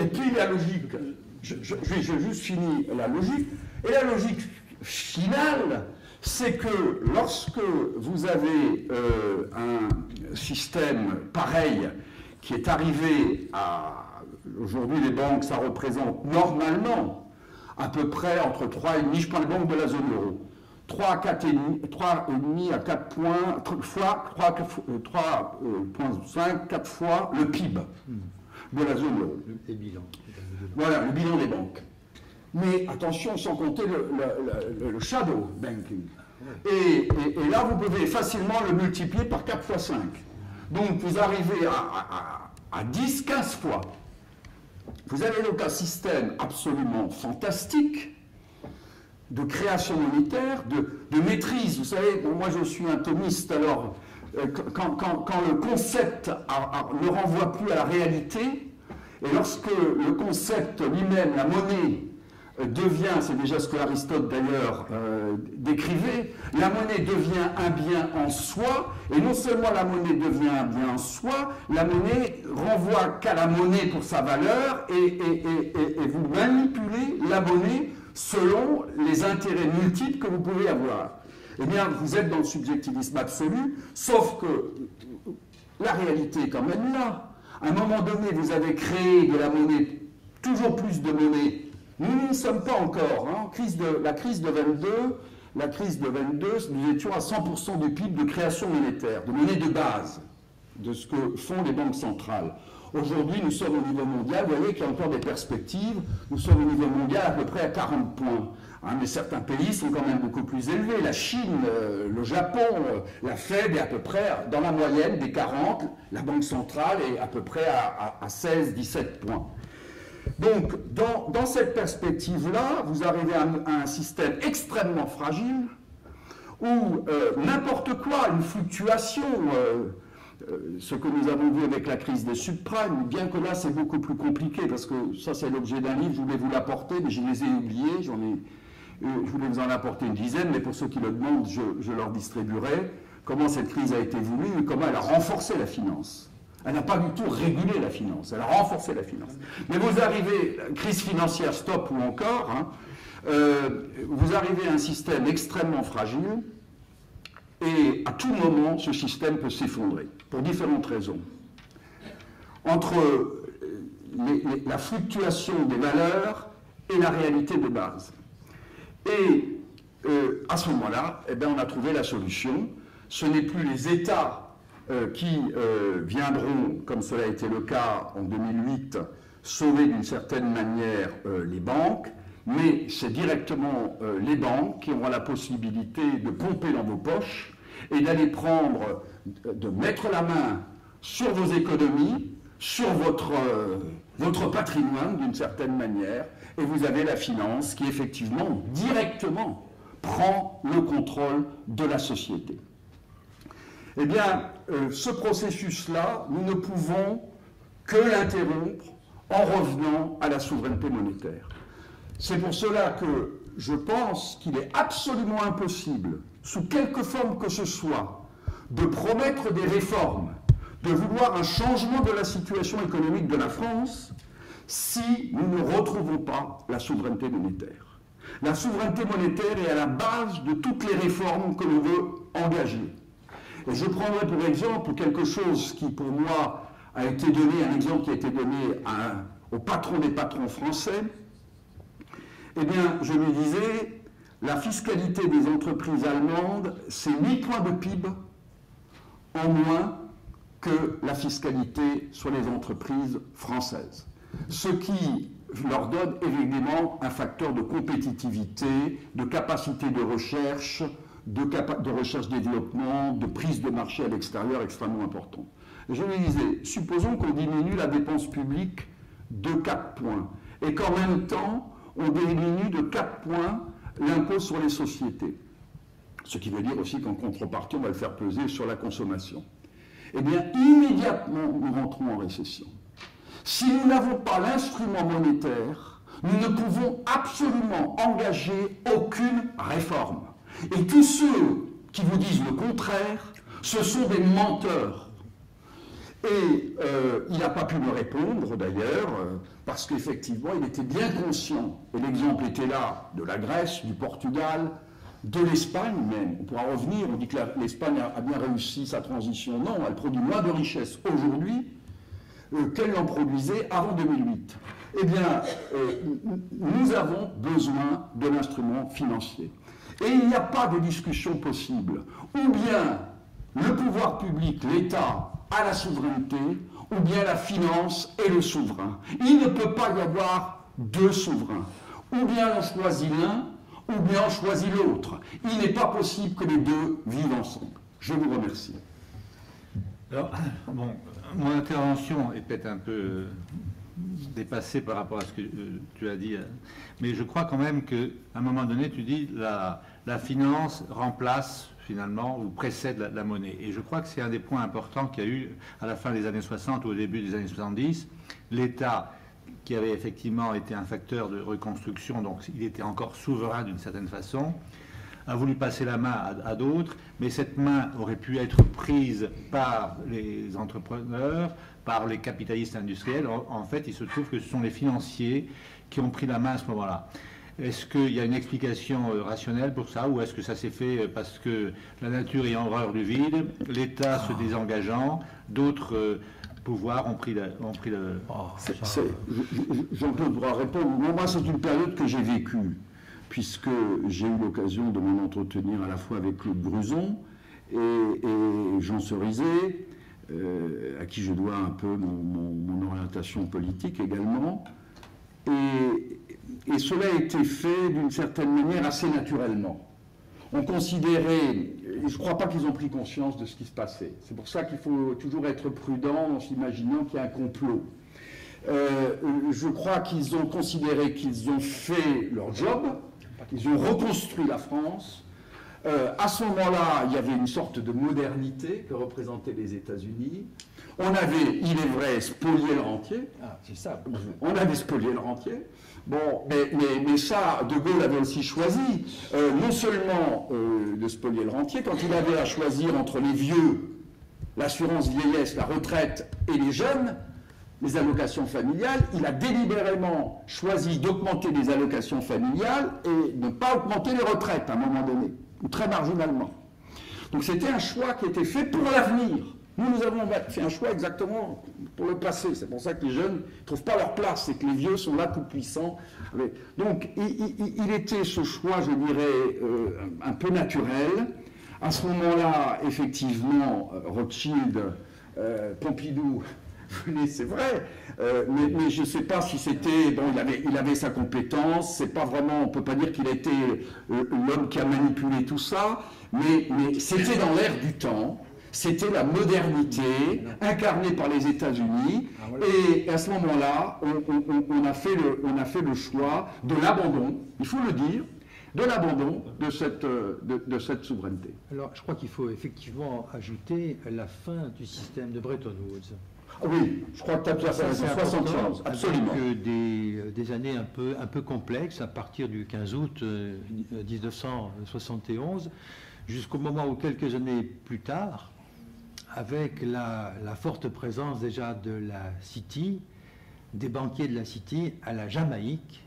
Et puis la logique, je juste fini la logique, et la logique finale, c'est que lorsque vous avez un système pareil qui est arrivé à... Aujourd'hui, les banques, ça représente normalement à peu près entre 3,5, je prends les banques de la zone euro, 3,5 à 4 points, 3,5, 4 fois le PIB de la zone euro. Les bilans. Voilà, le bilan des banques. Mais attention, sans compter le shadow banking. Et là, vous pouvez facilement le multiplier par 4 fois 5. Donc, vous arrivez à 10, 15 fois. Vous avez donc un système absolument fantastique de création monétaire, de maîtrise. Vous savez, moi je suis un thomiste, alors quand le concept ne renvoie plus à la réalité, et lorsque le concept lui-même, la monnaie, devient, c'est déjà ce que Aristote d'ailleurs décrivait, la monnaie devient un bien en soi, et non seulement la monnaie devient un bien en soi, la monnaie renvoie qu'à la monnaie pour sa valeur, et vous manipulez la monnaie selon les intérêts multiples que vous pouvez avoir. Eh bien, vous êtes dans le subjectivisme absolu, sauf que la réalité est quand même là. À un moment donné, vous avez créé de la monnaie, toujours plus de monnaie. Nous n'y sommes pas encore. Hein. La crise de 22 la crise de 22, nous étions à 100% du PIB de création monétaire, de monnaie de base, de ce que font les banques centrales. Aujourd'hui, nous sommes au niveau mondial, vous voyez qu'il y a encore des perspectives, nous sommes au niveau mondial à peu près à 40 points. Hein, mais certains pays sont quand même beaucoup plus élevés. La Chine, le Japon, la Fed est à peu près dans la moyenne des 40, la Banque centrale est à peu près à 16-17 points. Donc, dans cette perspective-là, vous arrivez à un système extrêmement fragile où n'importe quoi, une fluctuation, ce que nous avons vu avec la crise des subprimes, bien que là c'est beaucoup plus compliqué, parce que ça c'est l'objet d'un livre, je voulais vous l'apporter, mais je les ai oubliés, je voulais vous en apporter une dizaine, mais pour ceux qui le demandent, je leur distribuerai comment cette crise a été voulue et comment elle a renforcé la finance. Elle n'a pas du tout régulé la finance, elle a renforcé la finance. Mais vous arrivez, crise financière, stop ou encore, hein, vous arrivez à un système extrêmement fragile, et à tout moment, ce système peut s'effondrer, pour différentes raisons. Entre la fluctuation des valeurs et la réalité de base. Et à ce moment-là, eh bien, on a trouvé la solution. Ce n'est plus les États qui viendront, comme cela a été le cas en 2008, sauver d'une certaine manière les banques, mais c'est directement les banques qui auront la possibilité de pomper dans vos poches et d'aller prendre, de mettre la main sur vos économies, sur votre patrimoine d'une certaine manière, et vous avez la finance qui effectivement directement prend le contrôle de la société. Eh bien, ce processus-là, nous ne pouvons que l'interrompre en revenant à la souveraineté monétaire. C'est pour cela que je pense qu'il est absolument impossible, sous quelque forme que ce soit, de promettre des réformes, de vouloir un changement de la situation économique de la France, si nous ne retrouvons pas la souveraineté monétaire. La souveraineté monétaire est à la base de toutes les réformes que l'on veut engager. Et je prendrai pour exemple quelque chose qui, pour moi, a été donné, un exemple qui a été donné au patron des patrons français. Eh bien, je lui disais, la fiscalité des entreprises allemandes, c'est 8 points de PIB en moins que la fiscalité sur les entreprises françaises. Ce qui leur donne évidemment un facteur de compétitivité, de capacité de recherche, de recherche-développement, de prise de marché à l'extérieur extrêmement important. Et je lui disais, supposons qu'on diminue la dépense publique de 4 points, et qu'en même temps, on diminue de 4 points l'impôt sur les sociétés. Ce qui veut dire aussi qu'en contrepartie, on va le faire peser sur la consommation. Eh bien, immédiatement, nous rentrons en récession. Si nous n'avons pas l'instrument monétaire, nous ne pouvons absolument engager aucune réforme. Et tous ceux qui vous disent le contraire, ce sont des menteurs. Et il n'a pas pu me répondre d'ailleurs, parce qu'effectivement il était bien conscient, et l'exemple était là, de la Grèce, du Portugal, de l'Espagne même. On pourra revenir, on dit que l'Espagne a bien réussi sa transition. Non, elle produit moins de richesses aujourd'hui qu'elle n'en produisait avant 2008. Eh bien, nous avons besoin de l'instrument financier. Et il n'y a pas de discussion possible. Ou bien le pouvoir public, l'État, a la souveraineté, ou bien la finance et le souverain. Il ne peut pas y avoir deux souverains. Ou bien on choisit l'un, ou bien on choisit l'autre. Il n'est pas possible que les deux vivent ensemble. Je vous remercie. Alors, bon, mon intervention est peut-être un peu dépassée par rapport à ce que tu as dit, mais je crois quand même qu'à un moment donné, tu dis la finance remplace finalement ou précède la monnaie. Et je crois que c'est un des points importants qu'il y a eu à la fin des années 60 ou au début des années 70. L'État, qui avait effectivement été un facteur de reconstruction, donc il était encore souverain d'une certaine façon, a voulu passer la main à d'autres, mais cette main aurait pu être prise par les entrepreneurs, par les capitalistes industriels. En fait, il se trouve que ce sont les financiers qui ont pris la main à ce moment-là. Est-ce qu'il y a une explication rationnelle pour ça, ou est-ce que ça s'est fait parce que la nature est horreur du vide, l'État se désengageant, d'autres pouvoirs ont pris le... Jean-Claude pourra répondre. Moi, c'est une période que j'ai vécue. puisque j'ai eu l'occasion de m'en entretenir à la fois avec Claude Gruson et Jean Cerizet, à qui je dois un peu mon orientation politique également. Et cela a été fait d'une certaine manière assez naturellement. On considérait, et je ne crois pas qu'ils ont pris conscience de ce qui se passait. C'est pour ça qu'il faut toujours être prudent en s'imaginant qu'il y a un complot. Je crois qu'ils ont considéré qu'ils ont fait leur job, qu'ils ont reconstruit la France. À ce moment-là, il y avait une sorte de modernité que représentaient les États-Unis. On avait, il est vrai, spolié le rentier. Ah, c'est ça. On avait spolié le rentier. Bon, mais ça, De Gaulle avait aussi choisi, non seulement de spolier le rentier, quand il avait à choisir entre les vieux, l'assurance vieillesse, la retraite et les jeunes, les allocations familiales, il a délibérément choisi d'augmenter les allocations familiales et de ne pas augmenter les retraites à un moment donné, ou très marginalement. Donc c'était un choix qui était fait pour l'avenir. Nous avons fait un choix exactement pour le passé. C'est pour ça que les jeunes ne trouvent pas leur place et que les vieux sont là tout puissants. Donc il était ce choix, je dirais, un peu naturel. À ce moment-là, effectivement, Rothschild, Pompidou, c'est vrai, mais je ne sais pas si c'était... Bon, il avait sa compétence, c'est pas vraiment... On ne peut pas dire qu'il a été l'homme qui a manipulé tout ça, mais c'était dans l'air du temps. C'était la modernité incarnée par les États-Unis, et à ce moment-là, on a fait le choix de l'abandon, il faut le dire, de l'abandon de cette souveraineté. Alors, je crois qu'il faut effectivement ajouter la fin du système de Bretton Woods. Oui, je crois que tu as tout à fait raison, 71, absolument. Avec des années un peu complexes, à partir du 15 août 1971, jusqu'au moment où, quelques années plus tard, avec la forte présence déjà de la City, des banquiers de la City à la Jamaïque,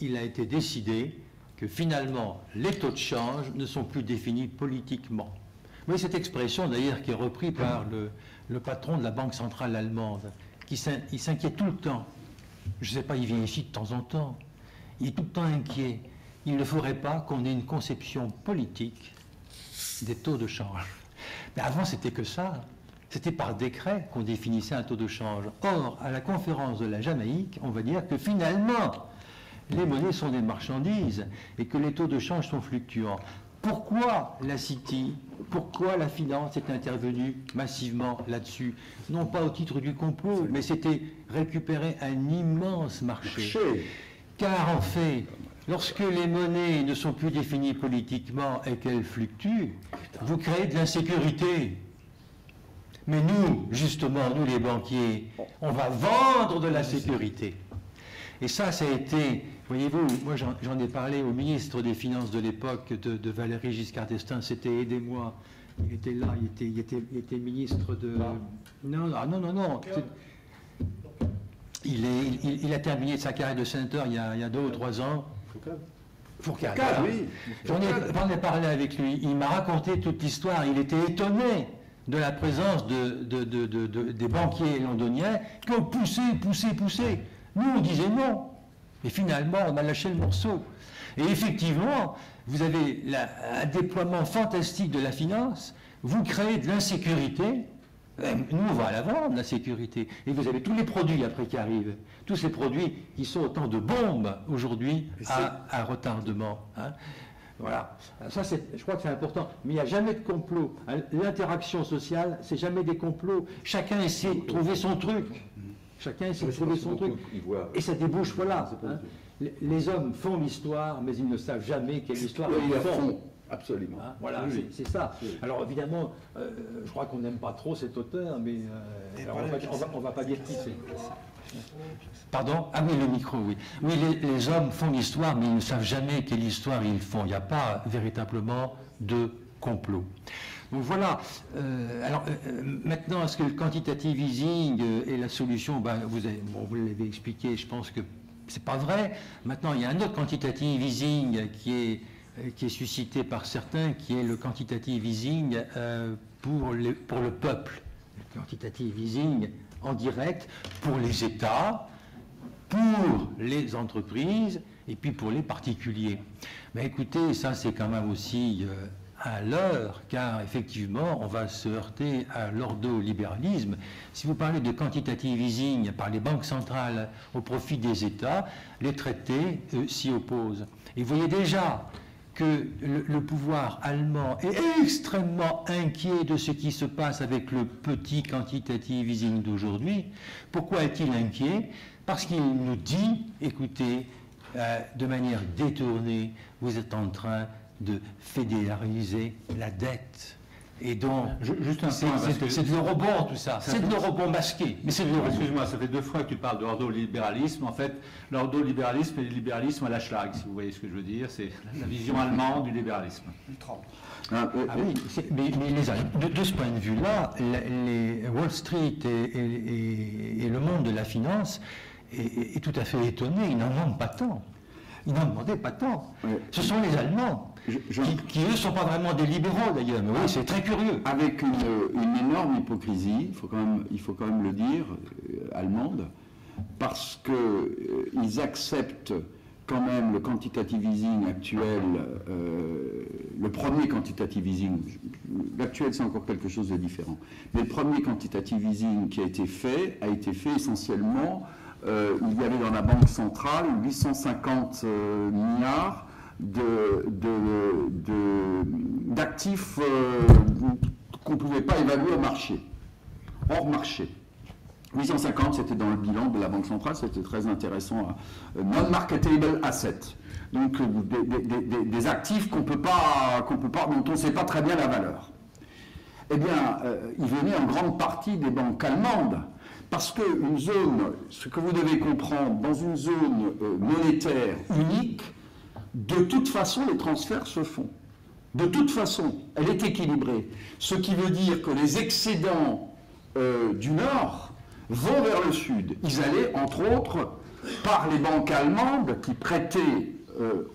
il a été décidé que finalement les taux de change ne sont plus définis politiquement. Vous voyez cette expression d'ailleurs qui est reprise par le patron de la Banque centrale allemande, il s'inquiète tout le temps. Je ne sais pas, il vient ici de temps en temps. Il est tout le temps inquiet. Il ne faudrait pas qu'on ait une conception politique des taux de change. Mais avant, c'était que ça. C'était par décret qu'on définissait un taux de change. Or, à la conférence de la Jamaïque, on va dire que finalement, les monnaies sont des marchandises et que les taux de change sont fluctuants. Pourquoi la City, pourquoi la finance est intervenue massivement là-dessus? Non pas au titre du complot, mais c'était récupérer un immense marché. Car en fait, lorsque les monnaies ne sont plus définies politiquement et qu'elles fluctuent, vous créez de l'insécurité. Mais nous, justement, nous les banquiers, on va vendre de la sécurité. Et ça a été, voyez-vous, moi j'en ai parlé au ministre des Finances de l'époque de Valéry Giscard d'Estaing, c'était aidez-moi. Il était là, il était ministre de... Non. Il a terminé sa carrière de sénateur il y a 2 ou 3 ans. Fourcade, oui. J'en ai parlé avec lui. Il m'a raconté toute l'histoire. Il était étonné de la présence des banquiers londoniens qui ont poussé. Nous, on disait non. Et finalement, on a lâché le morceau. Et effectivement, vous avez un déploiement fantastique de la finance. Vous créez de l'insécurité. Nous, on va la vendre, la sécurité. Et vous avez tous les produits après qui arrivent. Tous ces produits qui sont autant de bombes aujourd'hui à retardement. Hein. Voilà. Ça, je crois que c'est important. Mais il n'y a jamais de complot. L'interaction sociale, c'est jamais des complots. Chacun essaie de trouver son truc. Et ça débouche, voilà. Hein. Les hommes font l'histoire, mais ils ne savent jamais quelle histoire ils font. Absolument. Hein, voilà, c'est ça. Alors évidemment, je crois qu'on n'aime pas trop cet auteur, mais on ne va pas dire qui c'est. Pardon? Ah oui, le micro, oui. Oui, les hommes font l'histoire, mais ils ne savent jamais quelle histoire ils font. Il n'y a pas véritablement de complot. Donc voilà. Maintenant, est-ce que le quantitative easing est la solution? Vous l'avez expliqué, je pense que c'est pas vrai. Maintenant, il y a un autre quantitative easing qui est suscité par certains, qui est le quantitative easing pour le peuple. Le quantitative easing en direct pour les États, pour les entreprises et puis pour les particuliers. Mais écoutez, ça c'est quand même aussi à l'heure, car effectivement, on va se heurter à l'ordolibéralisme. Si vous parlez de quantitative easing par les banques centrales au profit des États, les traités s'y opposent. Et vous voyez déjà que le pouvoir allemand est extrêmement inquiet de ce qui se passe avec le petit quantitative easing d'aujourd'hui. Pourquoi est-il inquiet? Parce qu'il nous dit, écoutez, de manière détournée, vous êtes en train de fédéraliser la dette. Et donc, c'est de l'eurobond tout ça. C'est de l'eurobond masqué, mais c'est de l'eurobond. Excuse-moi, ça fait 2 fois que tu parles d'ordolibéralisme. En fait, l'ordolibéralisme est le libéralisme à la Schlag, si vous voyez ce que je veux dire. C'est la vision allemande du libéralisme. Ah oui, mais de ce point de vue-là, les Wall Street et le monde de la finance est tout à fait étonné. Ils n'en demandent pas tant. Ils n'en demandaient pas tant. Oui. Ce sont les Allemands qui eux, ne sont pas vraiment des libéraux d'ailleurs. Mais oui, c'est très curieux. Avec une énorme hypocrisie, il faut quand même le dire, allemande, parce qu'ils acceptent quand même le quantitative easing actuel, le premier quantitative easing, l'actuel c'est encore quelque chose de différent, mais le premier quantitative easing qui a été fait essentiellement. Il y avait dans la Banque centrale 850 milliards d'actifs qu'on ne pouvait pas évaluer au marché, hors marché. 850, c'était dans le bilan de la Banque centrale, c'était très intéressant. Non-marketable assets, donc des actifs dont on ne sait pas très bien la valeur. Eh bien, ils venaient en grande partie des banques allemandes. Parce qu'une zone, ce que vous devez comprendre, dans une zone monétaire unique, de toute façon, les transferts se font. De toute façon, elle est équilibrée. Ce qui veut dire que les excédents du Nord vont vers le Sud. Ils allaient, entre autres, par les banques allemandes qui prêtaient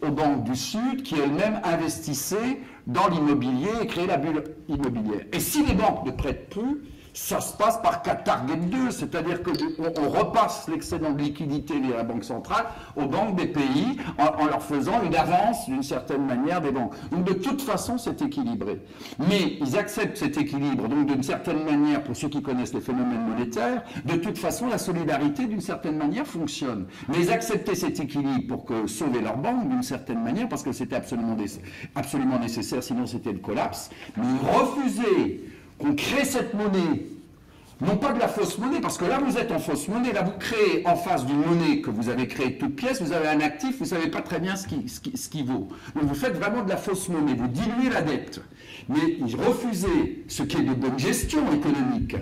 aux banques du Sud, qui elles-mêmes investissaient dans l'immobilier et créaient la bulle immobilière. Et si les banques ne prêtent plus, ça se passe par target 2, c'est-à-dire qu'on repasse l'excédent de liquidité de la Banque centrale aux banques des pays en leur faisant une avance d'une certaine manière des banques. Donc de toute façon, c'est équilibré. Mais ils acceptent cet équilibre, donc d'une certaine manière, pour ceux qui connaissent les phénomènes monétaires, de toute façon, la solidarité d'une certaine manière fonctionne. Mais ils acceptaient cet équilibre pour sauver leur banque d'une certaine manière, parce que c'était absolument nécessaire, sinon c'était le collapse. Mais ils refusaient qu'on crée cette monnaie, non pas de la fausse monnaie, parce que là vous êtes en fausse monnaie, là vous créez en face d'une monnaie que vous avez créée de toutes pièces, vous avez un actif, vous ne savez pas très bien ce qui vaut. Donc vous faites vraiment de la fausse monnaie, vous diluez la dette. Mais ils refusaient, ce qui est de bonne gestion économique,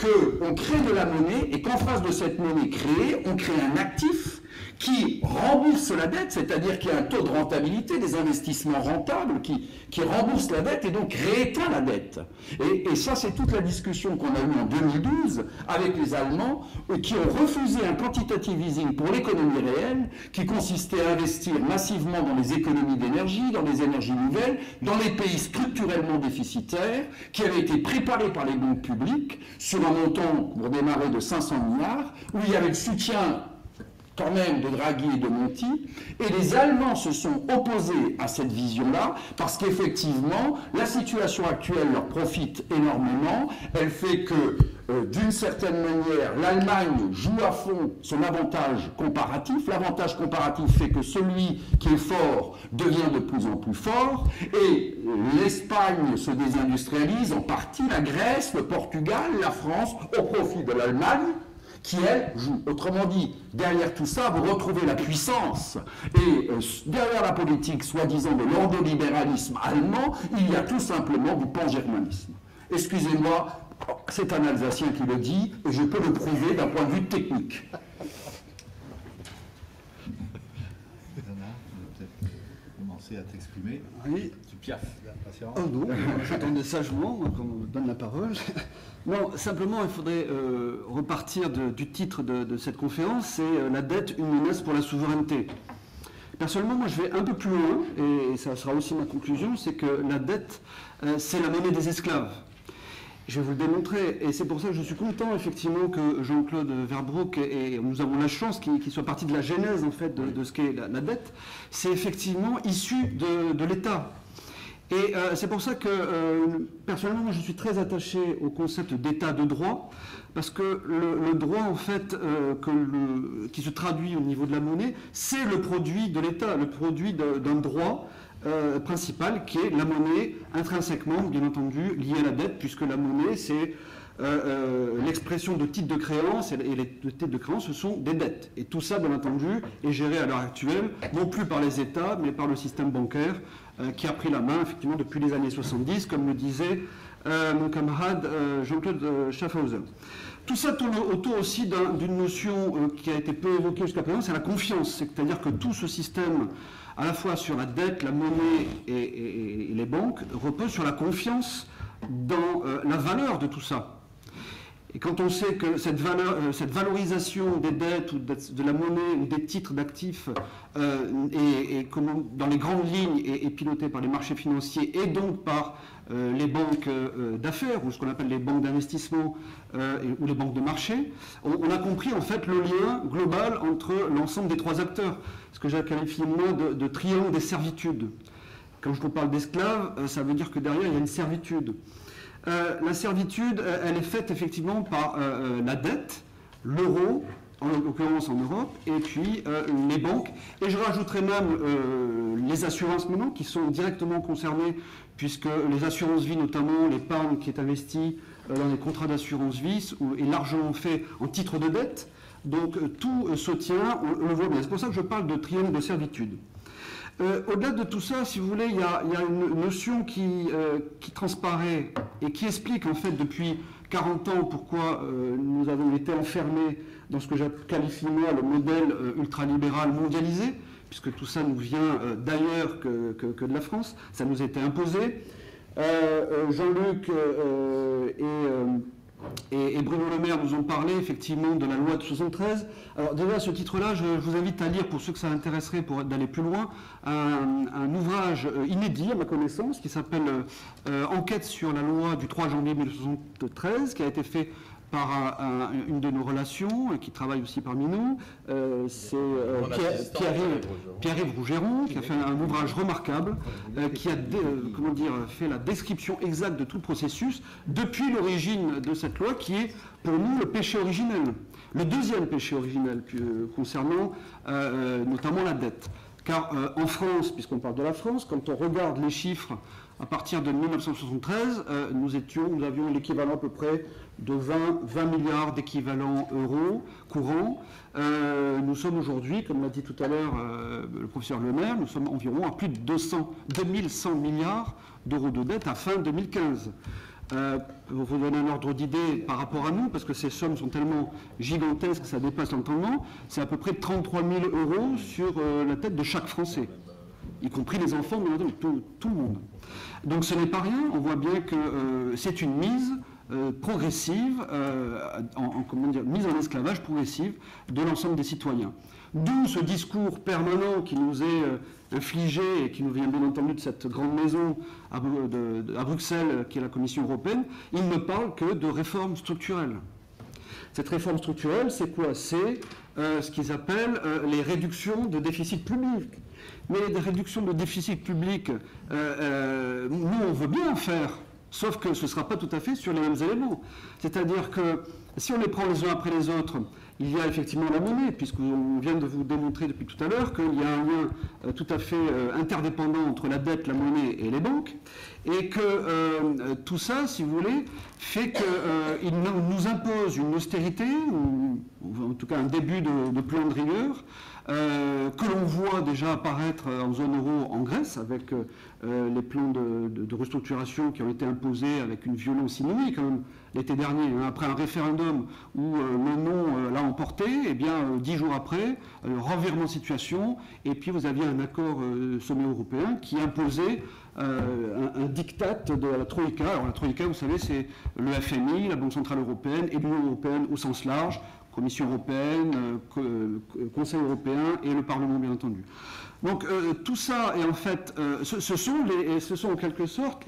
qu'on crée de la monnaie et qu'en face de cette monnaie créée, on crée un actif qui rembourse la dette, c'est-à-dire qu'il y a un taux de rentabilité, des investissements rentables qui remboursent la dette et donc rééteint la dette. Et ça, c'est toute la discussion qu'on a eue en 2012 avec les Allemands qui ont refusé un quantitative easing pour l'économie réelle qui consistait à investir massivement dans les économies d'énergie, dans les énergies nouvelles, dans les pays structurellement déficitaires qui avaient été préparés par les banques publiques sur un montant pour démarrer de 500 milliards où il y avait le soutien quand même de Draghi et de Monti, et les Allemands se sont opposés à cette vision-là, parce qu'effectivement, la situation actuelle leur profite énormément, elle fait que, d'une certaine manière, l'Allemagne joue à fond son avantage comparatif, l'avantage comparatif fait que celui qui est fort devient de plus en plus fort, et l'Espagne se désindustrialise, en partie la Grèce, le Portugal, la France, au profit de l'Allemagne, qui, elle, joue. Autrement dit, derrière tout ça, vous retrouvez la puissance. Et derrière la politique, soi-disant, de l'ordolibéralisme allemand, il y a tout simplement du pan-germanisme. Excusez-moi, c'est un Alsacien qui le dit, et je peux le prouver d'un point de vue technique. Commencer à t'exprimer. Oui. Tu piaffes la patience. Oh non, j'attendais sagement qu'on me donne la parole. Non, simplement, il faudrait repartir du titre de cette conférence, c'est la dette, une menace pour la souveraineté. Personnellement, moi, je vais un peu plus loin, et ça sera aussi ma conclusion, c'est que la dette, c'est la monnaie des esclaves. Je vais vous le démontrer, et c'est pour ça que je suis content effectivement que Jean-Claude Verbroek et nous avons la chance qu'il soit parti de la genèse en fait de ce qu'est la dette. C'est effectivement issu de l'État. Et c'est pour ça que personnellement, moi, je suis très attaché au concept d'État de droit, parce que le droit en fait qui se traduit au niveau de la monnaie, c'est le produit de l'État, le produit d'un droit. Principal qui est la monnaie intrinsèquement bien entendu liée à la dette, puisque la monnaie c'est l'expression de titres de créance, et les titres de créance ce sont des dettes, et tout ça bien entendu est géré à l'heure actuelle non plus par les États mais par le système bancaire qui a pris la main effectivement depuis les années 70, comme le disait mon camarade Jean-Claude Schaffhauser. Tout ça tourne autour aussi d'une notion qui a été peu évoquée jusqu'à présent, c'est la confiance. C'est-à-dire que tout ce système, à la fois sur la dette, la monnaie et les banques, repose sur la confiance dans la valeur de tout ça. Et quand on sait que cette valorisation des dettes ou de la monnaie ou des titres d'actifs dans les grandes lignes est pilotée par les marchés financiers et donc par les banques d'affaires ou ce qu'on appelle les banques d'investissement ou les banques de marché, on a compris en fait le lien global entre l'ensemble des trois acteurs, ce que j'ai qualifié moi de triangle des servitudes. Quand je vous parle d'esclaves, ça veut dire que derrière il y a une servitude. La servitude, elle est faite effectivement par la dette, l'euro, en l'occurrence en Europe, et puis les banques. Et je rajouterai même les assurances maintenant, qui sont directement concernées, puisque les assurances vie, notamment l'épargne qui est investie dans les contrats d'assurance vie, est largement fait en titre de dette. Donc tout se tient, on le voit bien. C'est pour ça que je parle de triangle de servitude. Au-delà de tout ça, si vous voulez, il y a une notion qui transparaît et qui explique en fait depuis 40 ans pourquoi nous avons été enfermés dans ce que je qualifie moi le modèle ultralibéral mondialisé, puisque tout ça nous vient d'ailleurs que de la France, ça nous a été imposé. Jean-Luc et Bruno Le Maire nous ont parlé effectivement de la loi de 73. Alors déjà à ce titre-là, je vous invite à lire, pour ceux que ça intéresserait d'aller plus loin, un ouvrage inédit à ma connaissance qui s'appelle Enquête sur la loi du 3 janvier 1973, qui a été fait par une de nos relations, qui travaille aussi parmi nous, c'est Pierre-Yves Rougeron, qui a fait un ouvrage remarquable, qui a fait la description exacte de tout le processus, depuis l'origine de cette loi, qui est pour nous le péché originel, le deuxième péché originel, concernant notamment la dette. Car en France, puisqu'on parle de la France, quand on regarde les chiffres, à partir de 1973, nous avions l'équivalent à peu près de 20 milliards d'équivalents euros courants. Nous sommes aujourd'hui, comme l'a dit tout à l'heure le professeur Le Maire, nous sommes environ à plus de 2100 milliards d'euros de dette à fin 2015. Pour vous donner un ordre d'idée par rapport à nous, parce que ces sommes sont tellement gigantesques que ça dépasse l'entendement, c'est à peu près 33 000 euros sur la tête de chaque Français, y compris les enfants, mais tout le monde. Donc ce n'est pas rien, on voit bien que c'est une mise progressive, mise en esclavage progressive de l'ensemble des citoyens. D'où ce discours permanent qui nous est infligé et qui nous vient bien entendu de cette grande maison à Bruxelles, qui est la Commission européenne. Il ne parle que de réforme structurelle. Cette réforme structurelle, c'est quoi? C'est ce qu'ils appellent les réductions de déficit public. Mais les réductions de déficit public, nous, on veut bien en faire, sauf que ce ne sera pas tout à fait sur les mêmes éléments. C'est-à-dire que si on les prend les uns après les autres, il y a effectivement la monnaie, puisqu'on vient de vous démontrer depuis tout à l'heure qu'il y a un lien tout à fait interdépendant entre la dette, la monnaie et les banques, et que tout ça, si vous voulez, fait qu'il nous impose une austérité, ou en tout cas un début de plan de rigueur, que l'on voit déjà apparaître en zone euro en Grèce, avec les plans de restructuration qui ont été imposés avec une violence inouïe quand même l'été dernier, après un référendum où le non l'a emporté, et bien 10 jours après, revirement de situation, et puis vous aviez un accord sommet européen qui imposait un diktat de la Troïka. Alors la Troïka, vous savez, c'est le FMI, la Banque Centrale Européenne et l'Union Européenne au sens large, Commission Européenne, Conseil Européen et le Parlement, bien entendu. Donc tout ça est en fait, ce sont en quelque sorte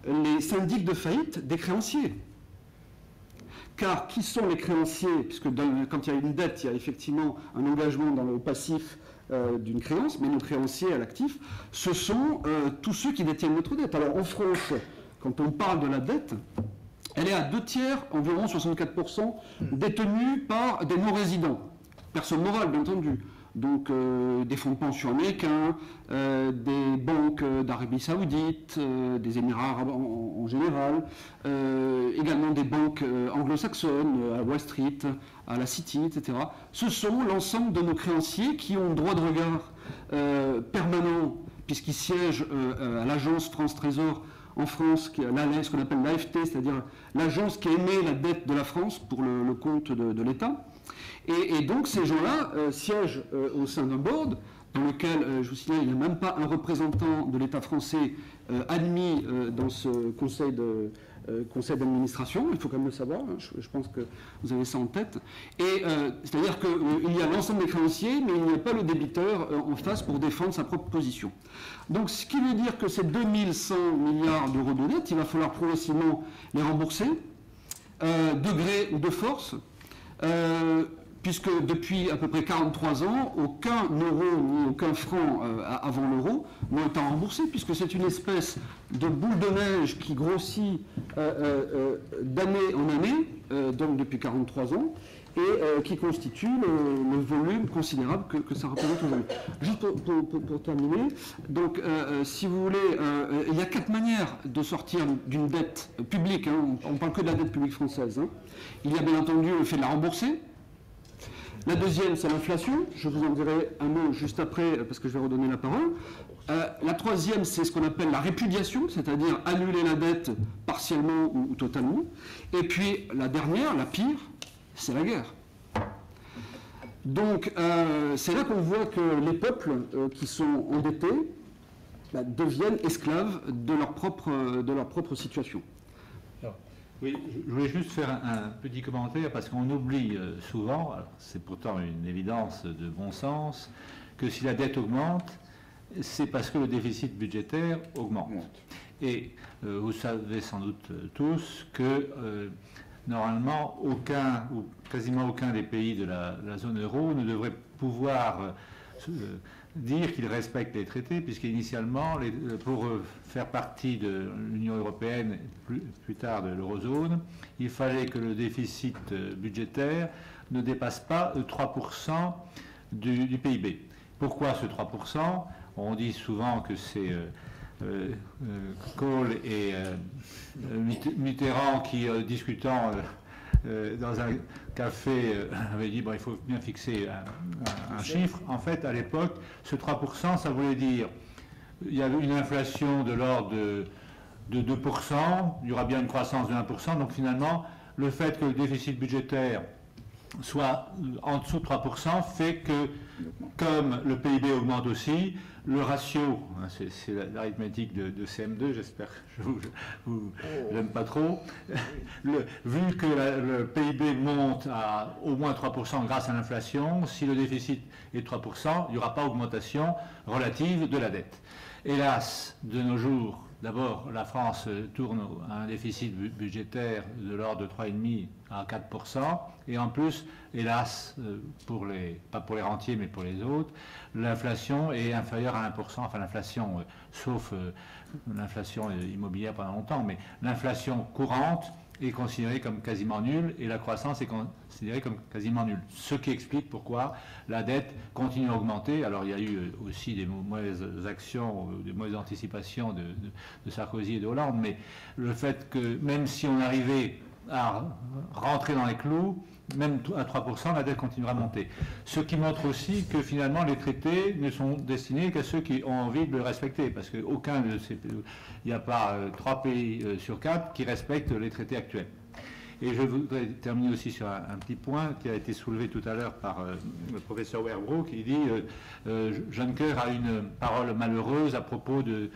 les syndics de faillite des créanciers. Car qui sont les créanciers? Puisque quand il y a une dette, il y a effectivement un engagement dans le passif d'une créance, mais nos créanciers à l'actif, ce sont tous ceux qui détiennent notre dette. Alors en France, quand on parle de la dette, elle est à 2/3, environ 64%, détenue par des non-résidents. Personnes morales, bien entendu. Donc des fonds de pension américains, des banques d'Arabie Saoudite, des Émirats arabes en général, également des banques anglo-saxonnes, à Wall Street, à la City, etc. Ce sont l'ensemble de nos créanciers qui ont droit de regard permanent, puisqu'ils siègent à l'agence France Trésor en France, ce qu'on appelle l'AFT, c'est-à-dire l'agence qui émet la dette de la France pour le compte de l'État. Et donc ces gens-là siègent au sein d'un board dans lequel, je vous signale, il n'y a même pas un représentant de l'État français admis dans ce conseil d'administration, il faut quand même le savoir, hein, je pense que vous avez ça en tête. Et c'est-à-dire qu'il y a l'ensemble des créanciers, mais il n'y a pas le débiteur en face pour défendre sa propre position. Donc ce qui veut dire que ces 2100 milliards d'euros de dette, il va falloir progressivement les rembourser, de gré ou de force, puisque depuis à peu près 43 ans, aucun euro ni aucun franc avant l'euro n'ont été remboursés, puisque c'est une espèce de boule de neige qui grossit d'année en année, donc depuis 43 ans, et qui constitue le volume considérable que ça représente aujourd'hui. Juste pour terminer, donc si vous voulez, il y a 4 manières de sortir d'une dette publique, hein, on ne parle que de la dette publique française. Hein. Il y a bien entendu le fait de la rembourser. La deuxième, c'est l'inflation. Je vous en dirai un mot juste après, parce que je vais redonner la parole. La troisième, c'est ce qu'on appelle la répudiation, c'est-à-dire annuler la dette partiellement ou totalement. Et puis, la dernière, la pire, c'est la guerre. Donc, c'est là qu'on voit que les peuples qui sont endettés deviennent esclaves de leur propre situation. Oui, je voulais juste faire un petit commentaire parce qu'on oublie souvent, c'est pourtant une évidence de bon sens, que si la dette augmente, c'est parce que le déficit budgétaire augmente. Et vous savez sans doute tous que normalement aucun ou quasiment aucun des pays de la zone euro ne devrait pouvoir dire qu'ils respectent les traités, puisqu'initialement, pour faire partie de l'Union européenne, plus tard de l'eurozone, il fallait que le déficit budgétaire ne dépasse pas 3% du PIB. Pourquoi ce 3%? On dit souvent que c'est Kohl et Mitterrand qui, discutant dans un café, avait dit bon, il faut bien fixer un chiffre. En fait, à l'époque, ce 3%, ça voulait dire il y avait une inflation de l'ordre de 2%, il y aura bien une croissance de 1%. Donc finalement, le fait que le déficit budgétaire soit en dessous de 3% fait que, comme le PIB augmente aussi, le ratio, c'est l'arithmétique de CM2, j'espère que je vous l'aime pas trop, vu que le PIB monte à au moins 3% grâce à l'inflation, si le déficit est de 3%, il n'y aura pas augmentation relative de la dette. Hélas, de nos jours, d'abord, la France tourne à un déficit budgétaire de l'ordre de 3,5 à 4%, et en plus, hélas, pas pour les rentiers, mais pour les autres, l'inflation est inférieure à 1%, enfin l'inflation, sauf l'inflation immobilière pendant longtemps, mais l'inflation courante est considérée comme quasiment nulle, et la croissance est considérée comme quasiment nulle. Ce qui explique pourquoi la dette continue à augmenter. Alors il y a eu aussi des mauvaises actions, des mauvaises anticipations de Sarkozy et de Hollande, mais le fait que même si on arrivait à rentrer dans les clous, même à 3%, la dette continuera à monter. Ce qui montre aussi que finalement les traités ne sont destinés qu'à ceux qui ont envie de le respecter, parce qu'aucun de ces pays, il n'y a pas 3 pays sur 4 qui respectent les traités actuels. Et je voudrais terminer aussi sur un petit point qui a été soulevé tout à l'heure par le professeur Werbro, qui dit Juncker a une parole malheureuse à propos de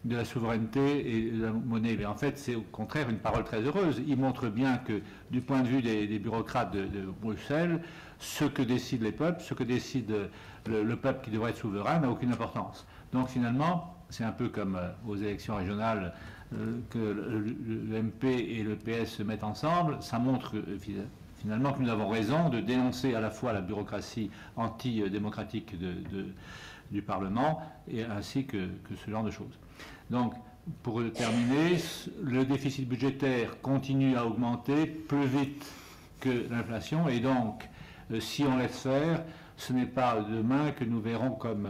la souveraineté et de la monnaie. Mais en fait, c'est au contraire une parole très heureuse. Il montre bien que, du point de vue des bureaucrates de Bruxelles, ce que décident les peuples, ce que décide le peuple qui devrait être souverain, n'a aucune importance. Donc finalement, c'est un peu comme aux élections régionales que le MP et le PS se mettent ensemble, ça montre finalement que nous avons raison de dénoncer à la fois la bureaucratie antidémocratique du Parlement et ainsi que ce genre de choses. Donc, pour terminer, le déficit budgétaire continue à augmenter plus vite que l'inflation et donc, si on laisse faire, ce n'est pas demain que nous verrons comme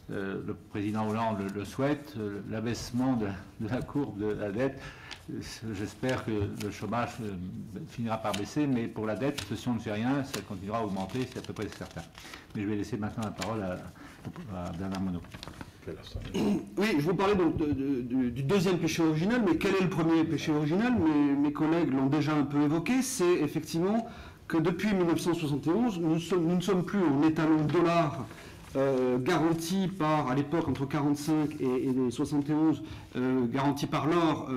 le président Hollande le souhaite, l'abaissement de la courbe de la dette. J'espère que le chômage finira par baisser, mais pour la dette, si on ne fait rien, ça continuera à augmenter, c'est à peu près certain. Mais je vais laisser maintenant la parole à Bernard Monod. Oui, je vous parlais donc du deuxième péché originel, mais quel est le premier péché originel? Mes collègues l'ont déjà un peu évoqué, c'est effectivement que depuis 1971, nous ne sommes plus en étalon dollar garanti par, à l'époque, entre 1945 et 1971, garanti par l'or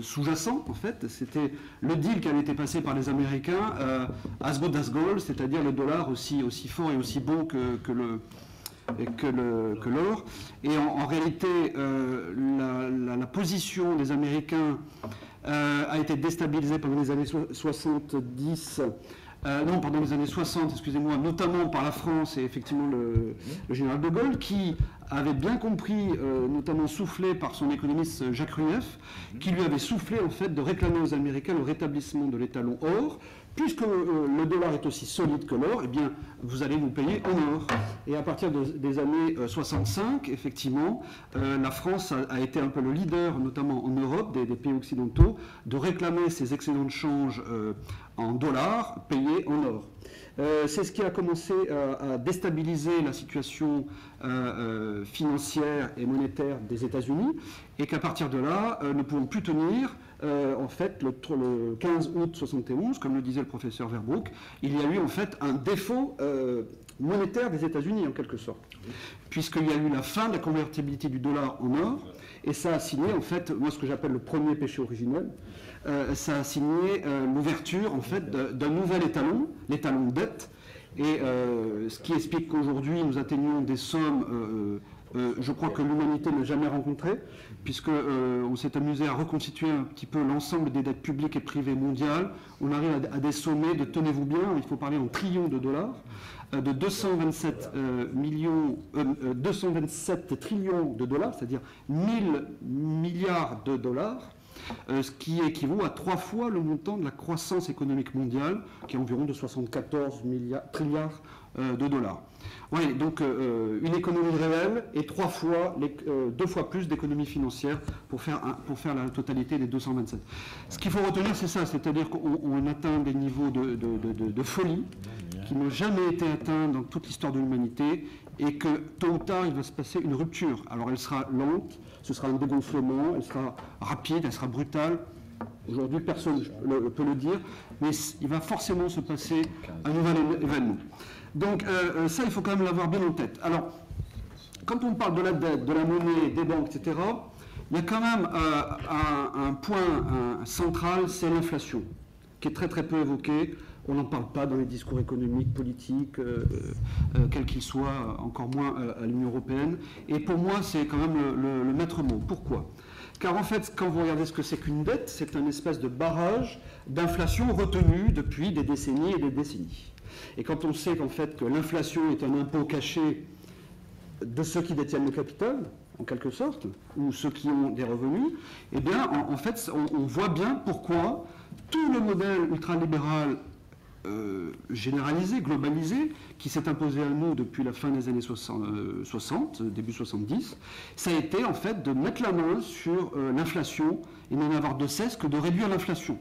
sous-jacent, en fait. C'était le deal qui avait été passé par les Américains, as good as gold, c'est-à-dire le dollar aussi fort et aussi bon que l'or. Et en réalité, la position des Américains a été déstabilisée pendant les années 70. Les années 60, excusez-moi, notamment par la France et effectivement le général de Gaulle, qui avait bien compris, notamment soufflé par son économiste Jacques Rueff, qui lui avait soufflé en fait de réclamer aux Américains le rétablissement de l'étalon or. Puisque le dollar est aussi solide que l'or, eh bien, vous allez nous payer en or. Et à partir des années 65, effectivement, la France a été un peu le leader, notamment en Europe, des pays occidentaux, de réclamer ces excédents de change en dollars payés en or. C'est ce qui a commencé à déstabiliser la situation financière et monétaire des États-Unis, et qu'à partir de là, ne pouvons plus tenir. En fait, le 15 août 71, comme le disait le professeur Verbroek, il y a eu en fait un défaut monétaire des États-Unis en quelque sorte, puisqu'il y a eu la fin de la convertibilité du dollar en or, et ça a signé en fait, moi ce que j'appelle le premier péché originel, ça a signé l'ouverture en fait d'un nouvel étalon, l'étalon de dette, et ce qui explique qu'aujourd'hui nous atteignons des sommes je crois que l'humanité n'a jamais rencontré, puisqu'on s'est amusé à reconstituer un petit peu l'ensemble des dettes publiques et privées mondiales. On arrive à des sommets de, tenez-vous bien, il faut parler en trillions de dollars, de 227 trillions de dollars, c'est-à-dire 1000 milliards de dollars, ce qui équivaut à 3 fois le montant de la croissance économique mondiale, qui est environ de 74 trilliards de dollars. Oui, donc une économie réelle et 2 fois plus d'économie financière pour faire la totalité des 227. Ce qu'il faut retenir, c'est ça, c'est-à-dire qu'on atteint des niveaux de folie qui n'ont jamais été atteints dans toute l'histoire de l'humanité, et que tôt ou tard, il va se passer une rupture. Alors elle sera lente, ce sera un dégonflement, elle sera rapide, elle sera brutale. Aujourd'hui, personne ne peut le dire, mais il va forcément se passer un nouvel événement. Donc ça, il faut quand même l'avoir bien en tête. Alors, quand on parle de la dette, de la monnaie, des banques, etc., il y a quand même un point central, c'est l'inflation, qui est très très peu évoqué. On n'en parle pas dans les discours économiques, politiques, quels qu'ils soient, encore moins à l'Union européenne. Et pour moi, c'est quand même le maître mot. Pourquoi ? Car en fait, quand vous regardez ce que c'est qu'une dette, c'est un espèce de barrage d'inflation retenu depuis des décennies et des décennies. Et quand on sait qu'en fait que l'inflation est un impôt caché de ceux qui détiennent le capital, en quelque sorte, ou ceux qui ont des revenus, eh bien, en fait, on voit bien pourquoi tout le modèle ultralibéral généralisé, globalisé, qui s'est imposé à nous depuis la fin des années 60, début 70, ça a été en fait de mettre la main sur l'inflation et n'en avoir de cesse que de réduire l'inflation.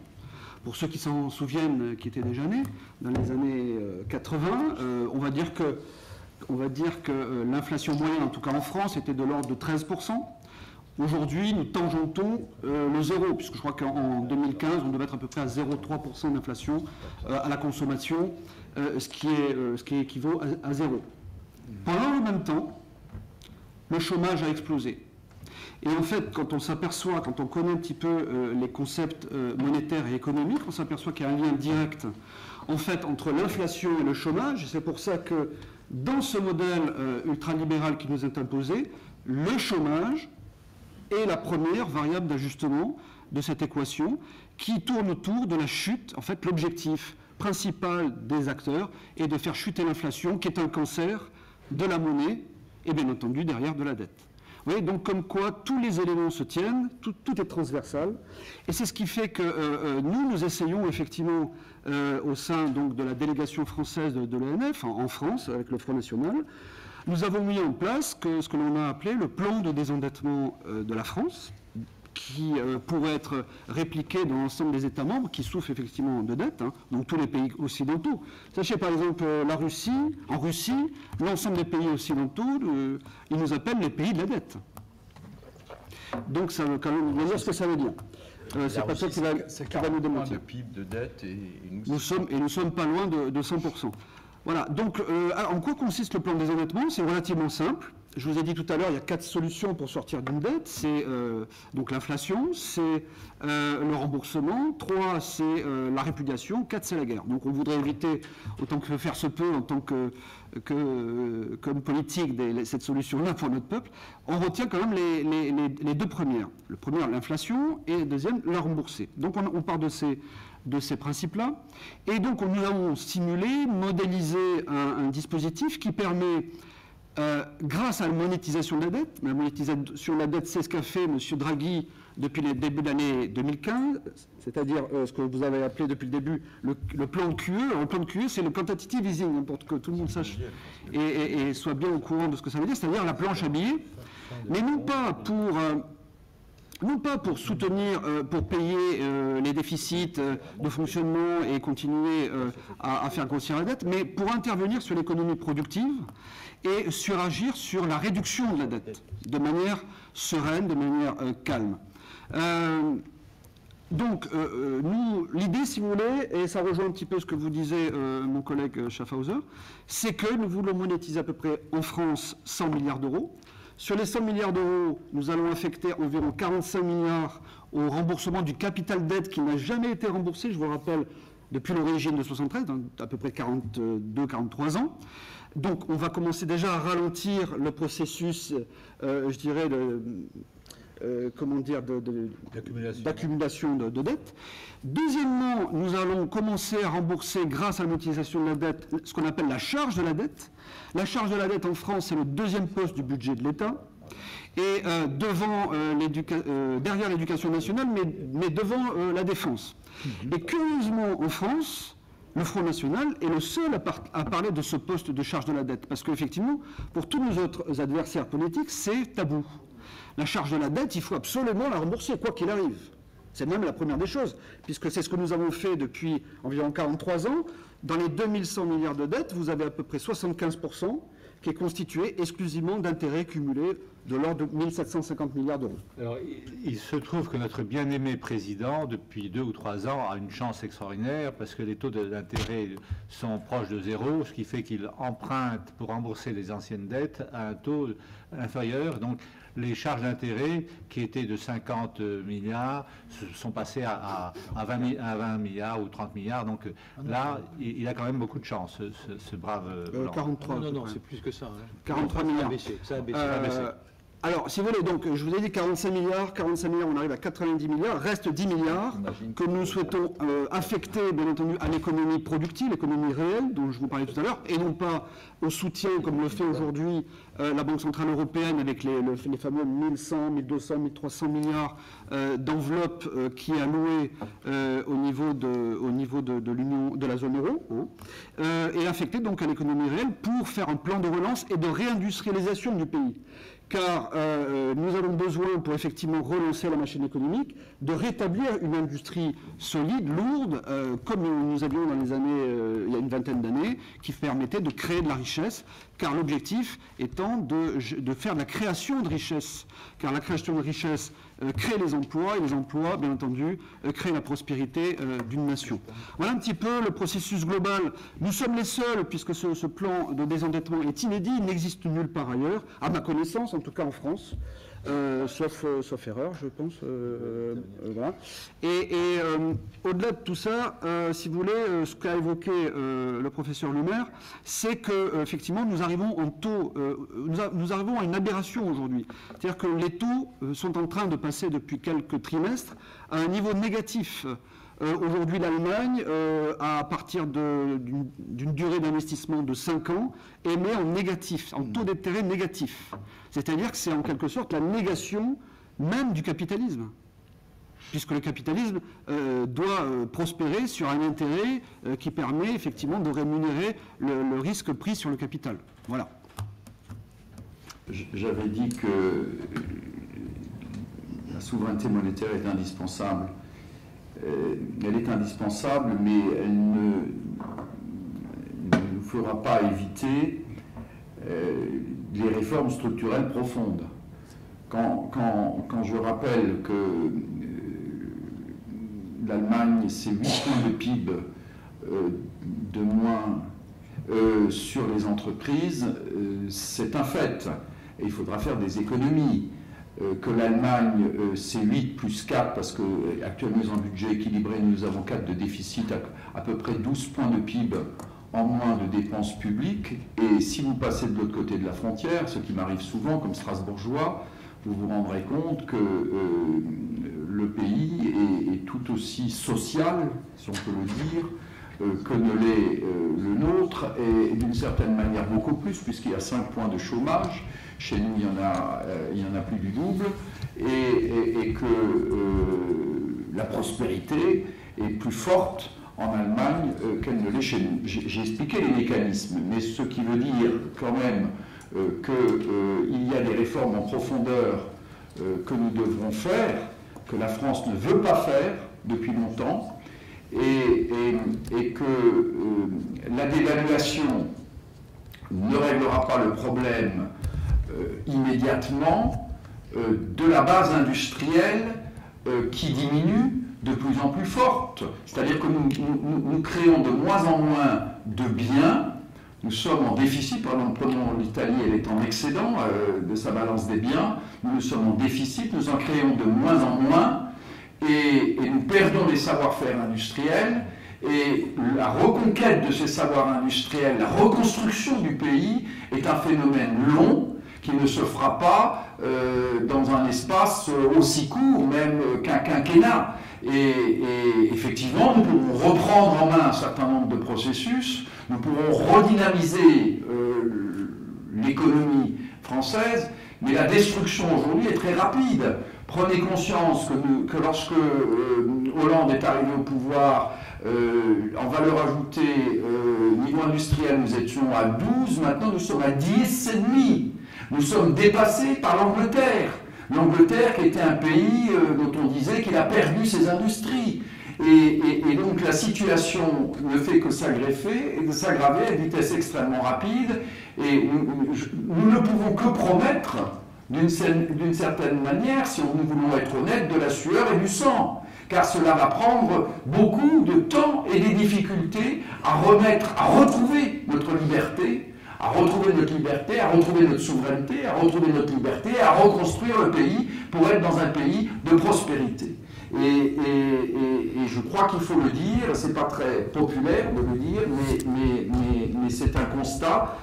Pour ceux qui s'en souviennent, qui étaient déjà nés, dans les années 80, on va dire que l'inflation moyenne, en tout cas en France, était de l'ordre de 13%. Aujourd'hui, nous tangeons le zéro, puisque je crois qu'en 2015, on devait être à peu près à 0,3% d'inflation à la consommation, ce qui équivaut à zéro. Pendant le même temps, le chômage a explosé. Et en fait, quand on s'aperçoit, quand on connaît un petit peu les concepts monétaires et économiques, on s'aperçoit qu'il y a un lien direct en fait entre l'inflation et le chômage. C'est pour ça que dans ce modèle ultralibéral qui nous est imposé, le chômage est la première variable d'ajustement de cette équation qui tourne autour de la chute. En fait, l'objectif principal des acteurs est de faire chuter l'inflation, qui est un cancer de la monnaie et bien entendu derrière de la dette. Vous voyez, donc comme quoi tous les éléments se tiennent, tout est transversal, et c'est ce qui fait que nous essayons effectivement au sein donc, de la délégation française de l'ONF, en France, avec le Front National, nous avons mis en place ce que l'on a appelé le plan de désendettement de la France, qui pourrait être répliqué dans l'ensemble des États membres qui souffrent effectivement de dette, hein, donc tous les pays occidentaux. Sachez par exemple en Russie, l'ensemble des pays occidentaux, ils nous appellent les pays de la dette. Donc ça veut quand même dire ce que ça veut dire. C'est pas ça qui va nous démentir. De PIB de dette et nous sommes pas loin de 100%. Voilà, donc en quoi consiste le plan de désendettement? C'est relativement simple. Je vous ai dit tout à l'heure, il y a 4 solutions pour sortir d'une dette. C'est donc l'inflation, c'est le remboursement, 3, c'est la répudiation, 4, c'est la guerre. Donc on voudrait éviter, autant que faire se peut, en tant comme politique, cette solution-là pour notre peuple. On retient quand même les deux premières. Le premier, l'inflation, et le deuxième, la rembourser. Donc on part de ces principes-là. Et donc nous avons simulé, modélisé un dispositif qui permet... grâce à la monétisation de la dette, c'est ce qu'a fait M. Draghi depuis le début de l'année 2015, c'est-à-dire ce que vous avez appelé depuis le début le plan de QE. Alors, le plan de QE, c'est le quantitative easing, pour que tout le monde sache et soit bien au courant de ce que ça veut dire, c'est-à-dire la planche à billets, mais non pas pour soutenir, pour payer les déficits de fonctionnement et continuer à faire grossir la dette, mais pour intervenir sur l'économie productive et suragir sur la réduction de la dette, de manière sereine, de manière calme. Donc, l'idée, si vous voulez, et ça rejoint un petit peu ce que vous disiez mon collègue Schaffhauser, c'est que nous voulons monétiser à peu près en France 100 milliards d'euros. Sur les 100 milliards d'euros, nous allons affecter environ 45 milliards au remboursement du capital dette qui n'a jamais été remboursé, je vous le rappelle, depuis l'origine de 73, à peu près 42-43 ans. Donc on va commencer déjà à ralentir le processus, je dirais, d'accumulation de dette. Deuxièmement, nous allons commencer à rembourser, grâce à la monétisation de la dette, ce qu'on appelle la charge de la dette. La charge de la dette en France, c'est le deuxième poste du budget de l'État. Et derrière l'éducation nationale, mais devant la défense. Et curieusement, en France, le Front National est le seul à parler de ce poste de charge de la dette. Parce qu'effectivement, pour tous nos autres adversaires politiques, c'est tabou. La charge de la dette, il faut absolument la rembourser, quoi qu'il arrive. C'est même la première des choses, puisque c'est ce que nous avons fait depuis environ 43 ans. Dans les 2100 milliards de dettes, vous avez à peu près 75% qui est constitué exclusivement d'intérêts cumulés de l'ordre de 1750 milliards d'euros. Alors, il se trouve que notre bien-aimé président, depuis 2 ou 3 ans, a une chance extraordinaire parce que les taux d'intérêt sont proches de zéro, ce qui fait qu'il emprunte pour rembourser les anciennes dettes à un taux inférieur. Donc, les charges d'intérêt qui étaient de 50 milliards sont passées à 20 milliards ou 30 milliards. Donc là, il a quand même beaucoup de chance, ce brave... 43. Non, c'est plus que ça. Hein. 43 milliards. Ça a baissé. Alors, si vous voulez, donc, je vous ai dit 45 milliards, on arrive à 90 milliards, reste 10 milliards que nous souhaitons affecter, bien entendu, à l'économie productive, l'économie réelle, dont je vous parlais tout à l'heure, et non pas au soutien, comme le fait aujourd'hui la Banque Centrale Européenne, avec les fameux 1100, 1200, 1300 milliards d'enveloppe qui est allouée au niveau de l'Union, de la zone euro, hein, et affecter donc à l'économie réelle pour faire un plan de relance et de réindustrialisation du pays. Car nous avons besoin, pour effectivement relancer la machine économique, de rétablir une industrie solide, lourde, comme nous avions dans les années, il y a une vingtaine d'années, qui permettait de créer de la richesse, car l'objectif étant de faire de la création de richesse. Car la création de richesse crée les emplois, et les emplois, bien entendu, créent la prospérité d'une nation. Voilà un petit peu le processus global. Nous sommes les seuls, puisque ce plan de désendettement est inédit, il n'existe nulle part ailleurs, à ma connaissance, en tout cas en France, sauf erreur, je pense. Voilà. Et au-delà de tout ça, si vous voulez, ce qu'a évoqué le professeur Lumer, c'est que effectivement nous arrivons en taux, nous arrivons à une aberration aujourd'hui. C'est-à-dire que les taux sont en train de passer depuis quelques trimestres à un niveau négatif. Aujourd'hui, l'Allemagne, à partir d'une durée d'investissement de 5 ans, émet en négatif, en taux d'intérêt négatif. C'est-à-dire que c'est en quelque sorte la négation même du capitalisme, puisque le capitalisme doit prospérer sur un intérêt qui permet effectivement de rémunérer le risque pris sur le capital. Voilà. J'avais dit que la souveraineté monétaire est indispensable. Elle est indispensable, mais elle ne nous fera pas éviter les réformes structurelles profondes. Quand je rappelle que l'Allemagne, c'est 8 points de PIB de moins sur les entreprises, c'est un fait. Et il faudra faire des économies. Que l'Allemagne, c'est 8 plus 4, parce qu'actuellement, nous avons un budget équilibré, nous avons 4 de déficit, à peu près 12 points de PIB en moins de dépenses publiques. Et si vous passez de l'autre côté de la frontière, ce qui m'arrive souvent comme Strasbourgeois, vous vous rendrez compte que le pays est tout aussi social, si on peut le dire, que ne l'est le nôtre, et d'une certaine manière beaucoup plus, puisqu'il y a 5 points de chômage. Chez nous, il y en a plus du double, et que la prospérité est plus forte en Allemagne qu'elle ne l'est chez nous. J'ai expliqué les mécanismes, mais ce qui veut dire quand même qu'il y a des réformes en profondeur que nous devrons faire, que la France ne veut pas faire depuis longtemps, et que la dévaluation ne réglera pas le problème immédiatement de la base industrielle qui diminue de plus en plus forte. C'est-à-dire que nous créons de moins en moins de biens, nous sommes en déficit, par exemple, prenons l'Italie, elle est en excédent de sa balance des biens, nous sommes en déficit, nous en créons de moins en moins, et nous perdons les savoir-faire industriels, et la reconquête de ces savoirs industriels, la reconstruction du pays est un phénomène long, qui ne se fera pas dans un espace aussi court, même qu'un quinquennat. Et effectivement, nous pouvons reprendre en main un certain nombre de processus, nous pouvons redynamiser l'économie française, mais la destruction aujourd'hui est très rapide. Prenez conscience que lorsque Hollande est arrivé au pouvoir, en valeur ajoutée, niveau industriel, nous étions à 12, maintenant nous sommes à 10,5. Nous sommes dépassés par l'Angleterre. L'Angleterre qui était un pays dont on disait qu'il a perdu ses industries. Et donc la situation ne fait que s'aggraver et de s'aggraver à une vitesse extrêmement rapide. Et nous ne pouvons que promettre, d'une certaine manière, si nous voulons être honnêtes, de la sueur et du sang. Car cela va prendre beaucoup de temps et des difficultés à retrouver notre liberté, à retrouver notre souveraineté, à retrouver notre liberté, à reconstruire le pays pour être dans un pays de prospérité. Et je crois qu'il faut le dire, c'est pas très populaire de le dire, mais c'est un constat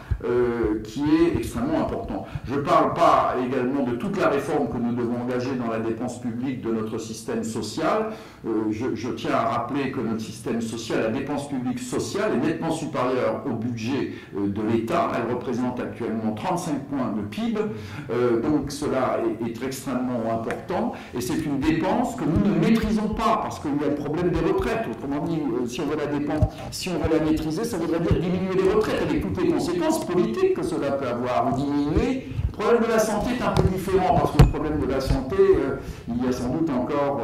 qui est extrêmement important. Je ne parle pas également de toute la réforme que nous devons engager dans la dépense publique de notre système social. Je tiens à rappeler que notre système social, la dépense publique sociale, est nettement supérieure au budget de l'État. Elle représente actuellement 35 points de PIB. Donc cela est extrêmement important. Et c'est une dépense que nous ne maîtrisons pas, parce qu'il y a le problème des retraites. Autrement dit, si on veut la maîtriser, ça voudrait dire diminuer les retraites, avec toutes les conséquences politiques que cela peut avoir, ou diminuer. Le problème de la santé est un peu différent, parce que le problème de la santé, il y a sans doute encore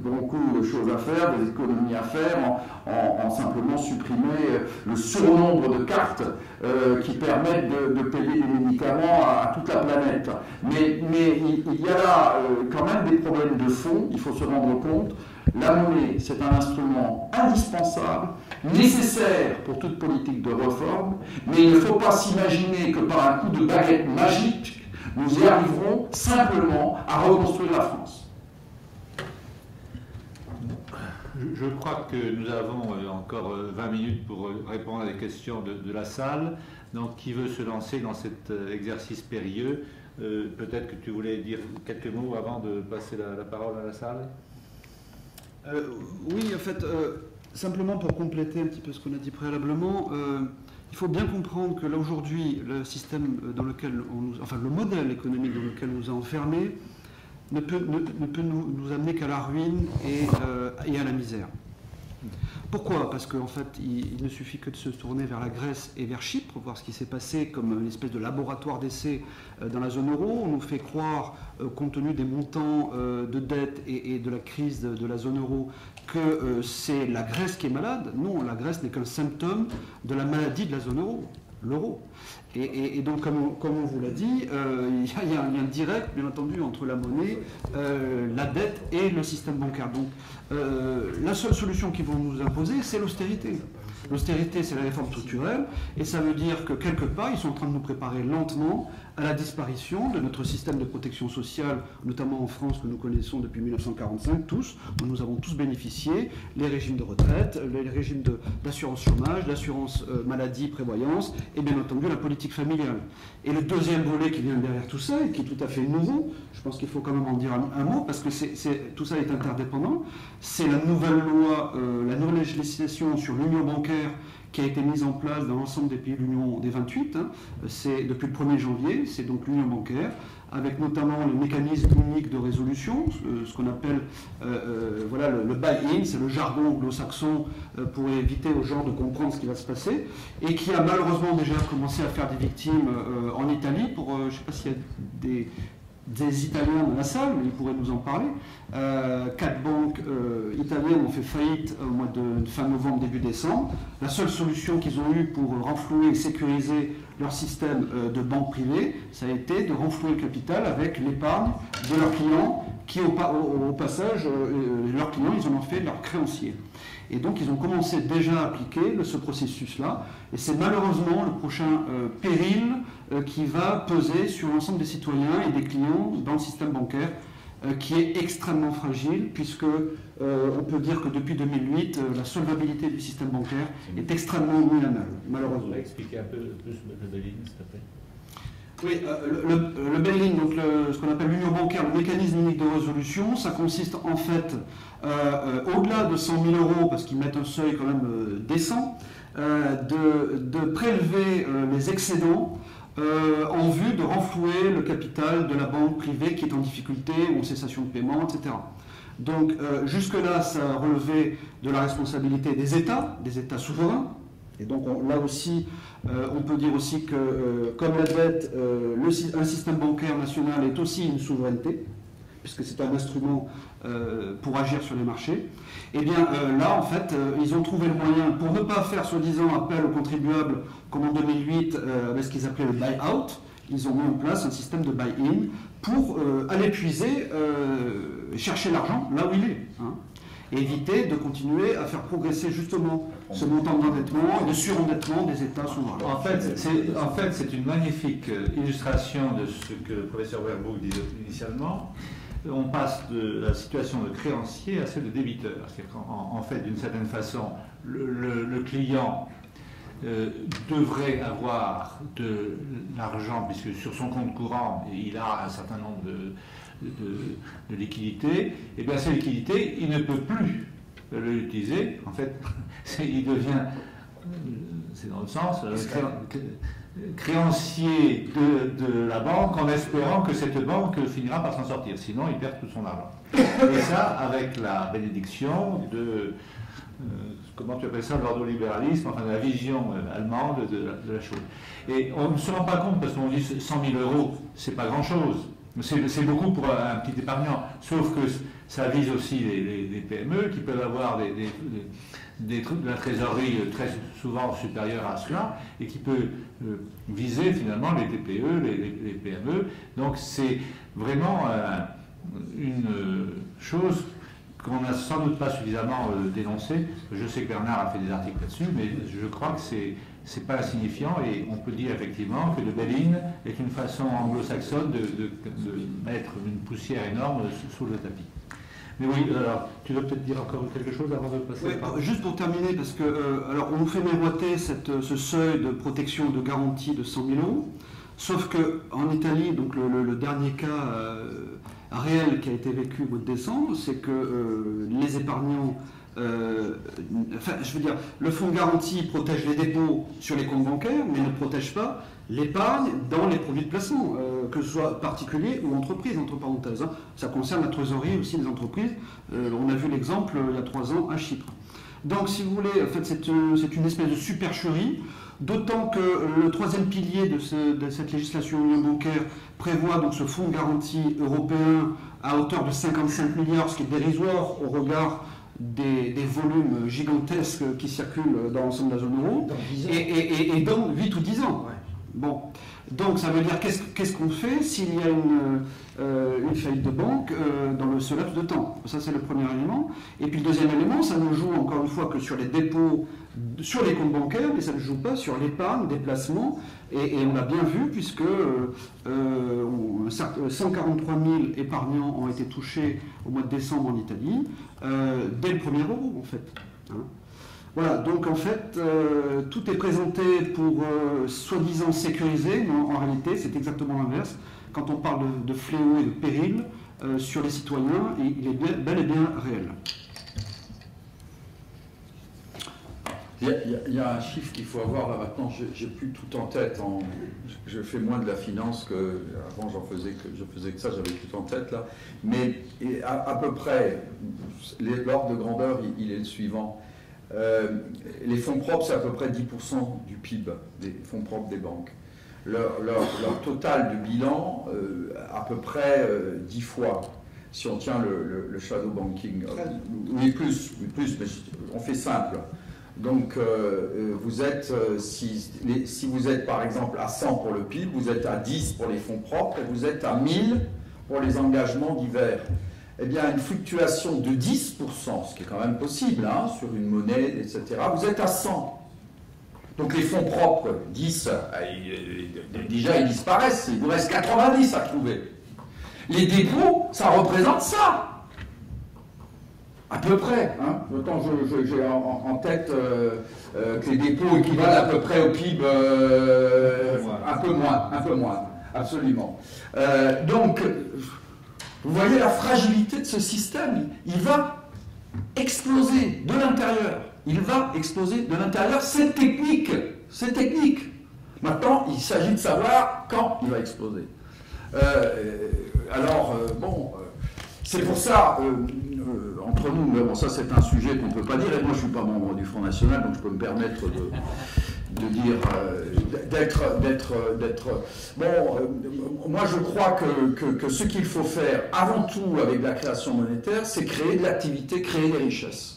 beaucoup de choses à faire, des économies à faire, en simplement supprimer le surnombre de cartes qui permettent de payer des médicaments à toute la planète. Mais il y a là quand même des problèmes de fond, il faut se rendre compte. La monnaie, c'est un instrument indispensable, nécessaire pour toute politique de réforme, mais il ne faut pas s'imaginer que par un coup de baguette magique, Nous y arriverons simplement à reconstruire la France. Je crois que nous avons encore 20 minutes pour répondre à des questions de la salle. Donc, qui veut se lancer dans cet exercice périlleux? Peut-être que tu voulais dire quelques mots avant de passer la parole à la salle. Oui, en fait, simplement pour compléter un petit peu ce qu'on a dit préalablement, il faut bien comprendre que là aujourd'hui, le système dans lequel le modèle économique dans lequel on nous a enfermés ne peut nous amener qu'à la ruine et à la misère. Pourquoi? Parce qu'en fait, il ne suffit que de se tourner vers la Grèce et vers Chypre, voir ce qui s'est passé comme une espèce de laboratoire d'essai dans la zone euro. On nous fait croire, compte tenu des montants de dette et de la crise de la zone euro, que c'est la Grèce qui est malade. Non, la Grèce n'est qu'un symptôme de la maladie de la zone euro, l'euro. Et donc, comme on vous l'a dit, il y a un lien direct, bien entendu, entre la monnaie, la dette et le système bancaire. Donc, la seule solution qu'ils vont nous imposer, c'est l'austérité. L'austérité, c'est la réforme structurelle, et ça veut dire que quelque part, ils sont en train de nous préparer lentement à la disparition de notre système de protection sociale, notamment en France, que nous connaissons depuis 1945, tous, dont nous avons tous bénéficié, les régimes de retraite, les régimes d'assurance chômage, d'assurance maladie, prévoyance, et bien entendu la politique familiale. Et le deuxième volet qui vient derrière tout ça, et qui est tout à fait nouveau, je pense qu'il faut quand même en dire un mot, parce que tout ça est interdépendant, c'est la nouvelle loi, la nouvelle législation sur l'union bancaire qui a été mise en place dans l'ensemble des pays de l'Union des 28, c'est depuis le 1er janvier, c'est donc l'union bancaire, avec notamment le mécanisme unique de résolution, ce qu'on appelle voilà, le buy-in, c'est le jargon anglo-saxon pour éviter aux gens de comprendre ce qui va se passer, et qui a malheureusement déjà commencé à faire des victimes en Italie, pour, je ne sais pas s'il y a des Italiens dans la salle, mais ils pourraient nous en parler. 4 banques italiennes ont fait faillite au mois de fin novembre, début décembre. La seule solution qu'ils ont eue pour renflouer et sécuriser leur système de banque privée, ça a été de renflouer le capital avec l'épargne de leurs clients, qui au passage, leurs clients, ils en ont fait leurs créanciers. Et donc, ils ont commencé déjà à appliquer ce processus-là. Et c'est malheureusement le prochain péril qui va peser sur l'ensemble des citoyens et des clients dans le système bancaire, qui est extrêmement fragile, puisque on peut dire que depuis 2008, la solvabilité du système bancaire est extrêmement mise à mal, malheureusement. Vous pouvez expliquer un peu plus le bail-in, s'il te plaît? Oui, le bail-in, donc ce qu'on appelle l'union bancaire, le mécanisme unique de résolution, ça consiste en fait, au-delà de 100 000 euros, parce qu'ils mettent un seuil quand même décent, de prélever les excédents en vue de renflouer le capital de la banque privée qui est en difficulté ou en cessation de paiement, etc. Donc jusque-là, ça relevait de la responsabilité des États souverains. Et donc là aussi, on peut dire aussi que comme la dette, un système bancaire national est aussi une souveraineté, puisque c'est un instrument pour agir sur les marchés. Et bien là, en fait, ils ont trouvé le moyen, pour ne pas faire soi-disant appel aux contribuables comme en 2008 avec ce qu'ils appelaient le buy-out, ils ont mis en place un système de buy-in pour aller puiser, chercher l'argent là où il est. Hein, et éviter de continuer à faire progresser justement ce montant d'endettement et de surendettement des États souverains. En fait, c'est une magnifique illustration de ce que le professeur Verboek disait initialement. On passe de la situation de créancier à celle de débiteur. C'est-à-dire qu'en fait, d'une certaine façon, le client devrait avoir de l'argent, puisque sur son compte courant, il a un certain nombre de liquidités, et bien ces liquidités, il ne peut plus l'utiliser. En fait, il devient, c'est dans le sens, créancier de la banque en espérant que cette banque finira par s'en sortir. Sinon, il perd tout son argent. Et ça, avec la bénédiction de, comment tu appelles ça, l'ordolibéralisme, enfin de la vision allemande de la chose. Et on ne se rend pas compte, parce qu'on dit 100 000 euros, c'est pas grand-chose. C'est beaucoup pour un petit épargnant, sauf que ça vise aussi les PME qui peuvent avoir de la trésorerie très souvent supérieure à cela et qui peut viser finalement les TPE, les PME. Donc c'est vraiment une chose qu'on n'a sans doute pas suffisamment dénoncé. Je sais que Bernard a fait des articles là-dessus, mais je crois que c'est pas insignifiant, et on peut dire effectivement que le bail-in est une façon anglo-saxonne de mettre une poussière énorme sous le tapis. Mais oui, alors, tu veux peut-être dire encore quelque chose avant de passer Oui, juste pour terminer, parce que alors on nous fait miroiter ce seuil de protection de garantie de 100 000 €, sauf qu'en Italie, donc le dernier cas réel qui a été vécu au mois de décembre, c'est que les épargnants, enfin je veux dire, le fonds de garantie protège les dépôts sur les comptes bancaires, mais ne protège pas l'épargne dans les produits de placement, que ce soit particulier ou entreprise, entre parenthèses. Hein. Ça concerne la trésorerie aussi des entreprises. On a vu l'exemple il y a 3 ans à Chypre. Donc, si vous voulez, en fait, c'est une espèce de supercherie, d'autant que le troisième pilier de cette législation union bancaire prévoit donc ce fonds de garantie européen à hauteur de 55 milliards, ce qui est dérisoire au regard des volumes gigantesques qui circulent dans l'ensemble de la zone euro, et dans 8 ou 10 ans. Ouais. Bon, donc ça veut dire qu'est-ce qu'on fait s'il y a une faillite de banque dans ce laps de temps. Ça, c'est le premier élément. Et puis le deuxième élément, ça ne joue encore une fois que sur les dépôts, sur les comptes bancaires, mais ça ne joue pas sur l'épargne, des placements. Et on l'a bien vu, puisque 143 000 épargnants ont été touchés au mois de décembre en Italie, dès le 1er euro, en fait. Hein. Voilà, donc en fait, tout est présenté pour soi-disant sécuriser, mais en réalité, c'est exactement l'inverse. Quand on parle de fléau et de péril sur les citoyens, il est bel et bien réel. Il y a un chiffre qu'il faut avoir là maintenant, j'ai plus tout en tête. Je fais moins de la finance que avant, je faisais que ça, j'avais tout en tête là. Mais à peu près, l'ordre de grandeur, il est le suivant. Les fonds propres, c'est à peu près 10% du PIB, des fonds propres des banques. Leur total de bilan, à peu près 10 fois, si on tient le shadow banking. Oui, plus, mais on fait simple. Donc, vous êtes, si vous êtes par exemple à 100 pour le PIB, vous êtes à 10 pour les fonds propres et vous êtes à 1000 pour les engagements divers. Eh bien, une fluctuation de 10%, ce qui est quand même possible, hein, sur une monnaie, etc., vous êtes à 100. Donc les fonds propres, 10, déjà ils disparaissent, il vous reste 90 à trouver. Les dépôts, ça représente ça. À peu près. Hein. Autant j'ai en tête que les dépôts équivalent à peu près au PIB, un peu moins, absolument. Donc, vous voyez la fragilité de ce système, il va exploser de l'intérieur. Il va exploser de l'intérieur, c'est technique. Maintenant, il s'agit de savoir quand il va exploser. C'est pour ça, entre nous, mais bon, ça c'est un sujet qu'on ne peut pas dire, et moi je ne suis pas membre du Front National, donc je peux me permettre de dire, moi je crois que ce qu'il faut faire avant tout avec la création monétaire, c'est créer de l'activité, créer des richesses.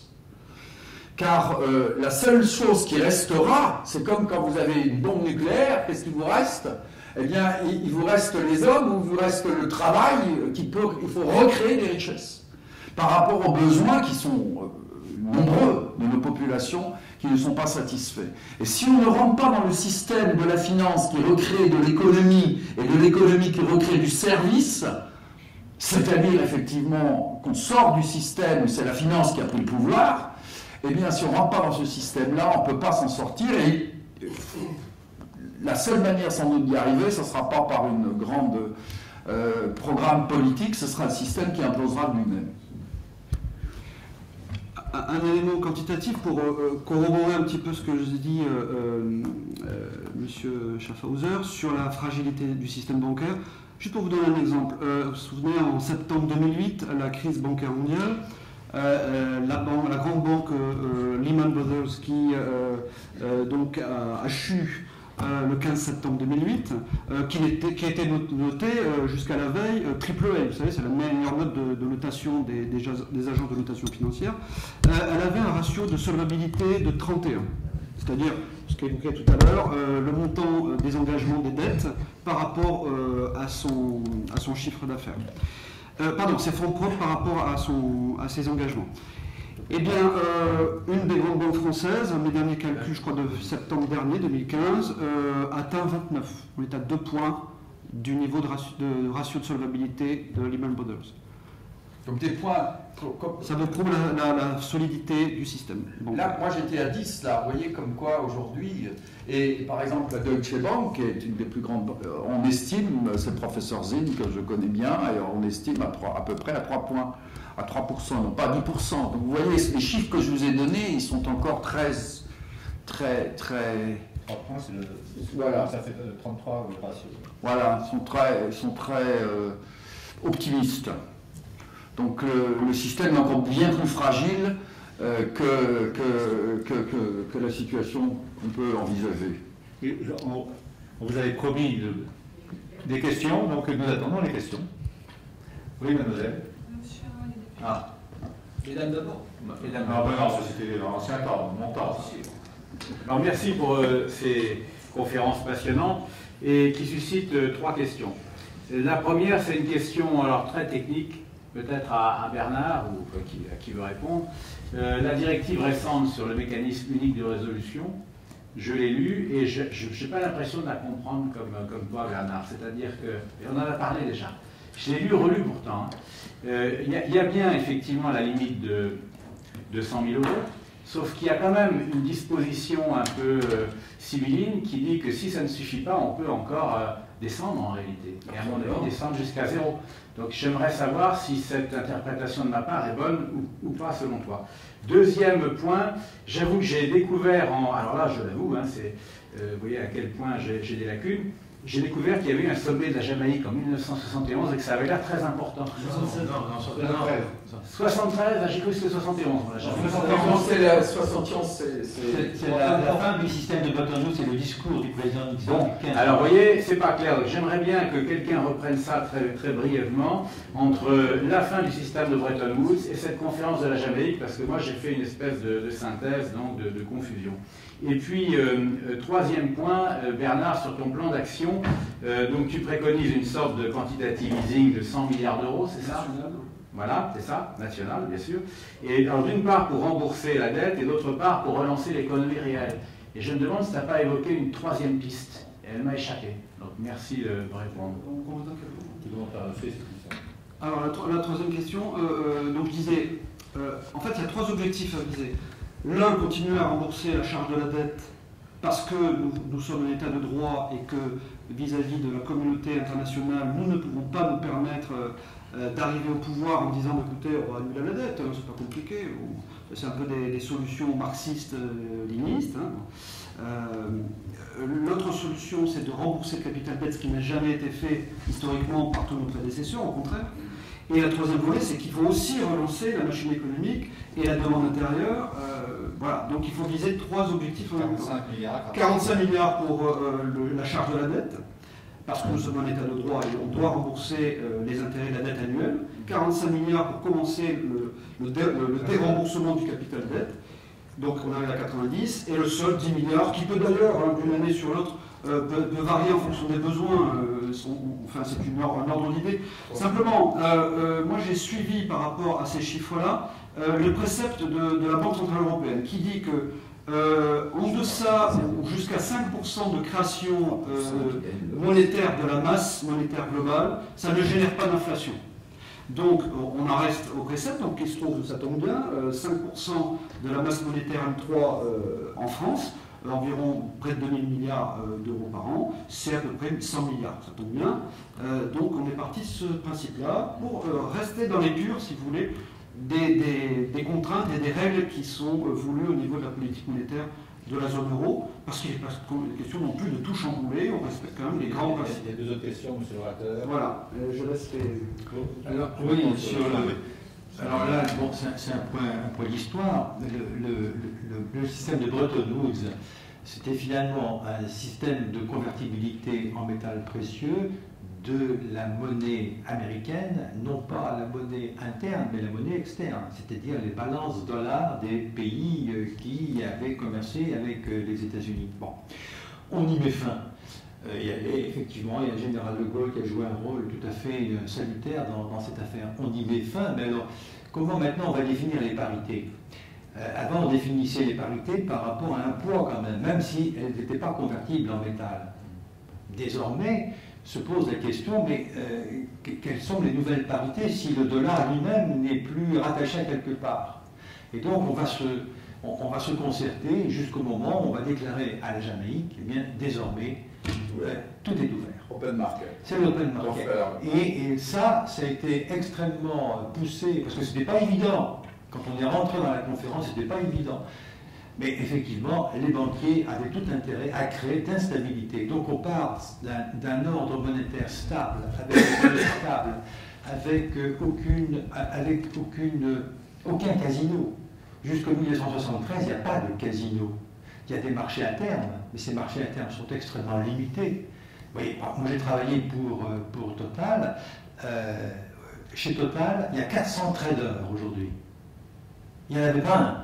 Car la seule chose qui restera, c'est comme quand vous avez une bombe nucléaire, qu'est-ce qu'il vous reste? Eh bien, il vous reste les hommes, ou il vous reste le travail, il faut recréer des richesses. Par rapport aux besoins qui sont nombreux de nos populations, qui ne sont pas satisfaits. Et si on ne rentre pas dans le système de la finance qui recrée de l'économie, et de l'économie qui recrée du service, c'est-à-dire effectivement qu'on sort du système où c'est la finance qui a pris le pouvoir, eh bien si on ne rentre pas dans ce système-là, on ne peut pas s'en sortir, et la seule manière sans doute d'y arriver, ce ne sera pas par une grande programme politique, ce sera un système qui implosera de lui-même. Un élément quantitatif pour corroborer un petit peu ce que je dit M. Schaffhauser sur la fragilité du système bancaire. Juste pour vous donner un exemple, vous vous souvenez, en septembre 2008, la crise bancaire mondiale, la grande banque Lehman Brothers qui donc a chu le 15 septembre 2008, qui a été notée jusqu'à la veille triple A. Vous savez, c'est la meilleure note de notation des agences de notation financière. Elle avait un ratio de solvabilité de 31. C'est-à-dire, ce qui est évoqué tout à l'heure, le montant des engagements des dettes par rapport à son chiffre d'affaires. Pardon, ses fonds propres par rapport à ses engagements. Eh bien, une des grandes banques françaises, mes derniers calculs, je crois de septembre dernier, 2015, atteint 29. On est à 2 points du niveau de ratio de solvabilité de Lehman Brothers. Donc des points... Ça me prouve la solidité du système. Bon. Là, moi j'étais à 10, là, vous voyez comme quoi aujourd'hui, et par exemple la Deutsche Bank, qui est une des plus grandes, on estime, c'est le professeur Zinn que je connais bien, et on estime à peu près à 3 points, à 3%, non pas 10%. Donc vous voyez, les chiffres que je vous ai donnés, ils sont encore très... 3 points, c'est le... Voilà. Ça fait 33 le ratio. Voilà, ils sont très optimistes. Donc le système est encore bien plus fragile que la situation qu'on peut envisager. Et on vous avait promis des questions, donc nous attendons les questions. Oui, mademoiselle. Ah. Mesdames d'abord. Mesdames. Non, ça c'était l'ancien temps, mon temps. Alors, merci pour ces conférences passionnantes et qui suscitent 3 questions. La première, c'est une question alors, très technique, peut-être à Bernard, ou à qui veut répondre. La directive récente sur le mécanisme unique de résolution, je l'ai lue et je n'ai pas l'impression de la comprendre comme toi, Bernard. C'est-à-dire que, et on en a parlé déjà, je l'ai lu, relu pourtant. Il y a bien effectivement la limite de 100 000 €. Sauf qu'il y a quand même une disposition un peu sibylline qui dit que si ça ne suffit pas, on peut encore descendre en réalité. Et à mon avis, descendre jusqu'à 0. Donc j'aimerais savoir si cette interprétation de ma part est bonne ou pas selon toi. Deuxième point, j'avoue que j'ai découvert, alors là je l'avoue, hein, vous voyez à quel point j'ai des lacunes, j'ai découvert qu'il y avait eu un sommet de la Jamaïque en 1971 et que ça avait l'air très important. 73, j'ai cru que c'était 71. C'est la 71, c'est la fin du système de Bretton Woods, c'est le discours du président Nixon. Bon, alors vous voyez, c'est pas clair. J'aimerais bien que quelqu'un reprenne ça très, très brièvement entre la fin du système de Bretton Woods et cette conférence de la Jamaïque, parce que moi j'ai fait une espèce de synthèse, donc de confusion. Et puis, troisième point, Bernard, sur ton plan d'action, donc tu préconises une sorte de quantitative easing de 100 milliards d'euros, c'est ça ? Voilà, c'est ça, national, bien sûr. Et alors, d'une part, pour rembourser la dette, et d'autre part, pour relancer l'économie réelle. Et je me demande si tu n'as pas évoqué une troisième piste. Et elle m'a échappé. Donc, merci de me répondre. Alors, la troisième question, donc je disais, en fait, il y a 3 objectifs à viser. L'un, continuer à rembourser la charge de la dette parce que nous sommes un État de droit et que vis-à-vis de la communauté internationale, nous ne pouvons pas nous permettre d'arriver au pouvoir en disant écoutez, on va annuler la dette, c'est pas compliqué. C'est un peu des solutions marxistes, léninistes. L'autre solution, c'est de rembourser le capital dette, ce qui n'a jamais été fait historiquement par tous nos prédécesseurs, au contraire. Et la troisième volet, c'est qu'il faut aussi relancer la machine économique et la demande intérieure. Voilà, donc il faut viser 3 objectifs. 45 milliards pour la charge de la dette, parce que nous sommes un État de droit et on doit rembourser les intérêts de la dette annuelle. 45 milliards pour commencer le déremboursement du capital dette. Donc on arrive à 90, et le solde 10 milliards, qui peut d'ailleurs, d'une année sur l'autre, peut varier en fonction des besoins. Enfin, c'est un ordre d'idée. Simplement, moi j'ai suivi par rapport à ces chiffres-là le précepte de la Banque Centrale Européenne qui dit que en deçà ou jusqu'à 5% de création monétaire de la masse monétaire globale, ça ne génère pas d'inflation. Donc on en reste au précepte, donc il se trouve, ça tombe bien, 5% de la masse monétaire M3 en France, environ près de 2000 milliards d'euros par an, c'est à peu près 100 milliards, ça tombe bien. Donc on est parti de ce principe-là pour rester dans l'épure, si vous voulez, des contraintes et des règles qui sont voulues au niveau de la politique monétaire de la zone euro, parce qu'il n'est pas question non plus de tout chambouler, on respecte quand même les grands principes. Il y a 2 autres questions, monsieur le orateur. Voilà, je laisse les... Alors, oui, alors là, bon, c'est un point d'histoire. Le système de Bretton Woods, c'était finalement un système de convertibilité en métal précieux de la monnaie américaine, non pas la monnaie interne, mais la monnaie externe, c'est-à-dire les balances dollars des pays qui avaient commercé avec les États-Unis. Bon, on y met fin Effectivement, il y a le général de Gaulle qui a joué un rôle tout à fait salutaire dans cette affaire. On y met fin, mais alors, comment maintenant on va définir les parités? Avant, on définissait les parités par rapport à un poids quand même si elles n'étaient pas convertibles en métal. Désormais, se pose la question, mais quelles sont les nouvelles parités si le dollar lui-même n'est plus rattaché à quelque part? Et donc, on va se concerter jusqu'au moment où on va déclarer à la Jamaïque, eh bien, désormais, tout est ouvert. Open market. C'est l'open market. Et ça a été extrêmement poussé, parce que ce n'était pas évident. Quand on est rentré dans la conférence, ce n'était pas évident. Mais effectivement, les banquiers avaient tout intérêt à créer d'instabilité. Donc on part d'un ordre monétaire stable, avec aucun casino. Jusqu'en 1973, il n'y a pas de casino. Il y a des marchés à terme, mais ces marchés à terme sont extrêmement limités. Vous voyez, moi j'ai travaillé pour Total. Chez Total, il y a 400 traders aujourd'hui. Il n'y en avait pas un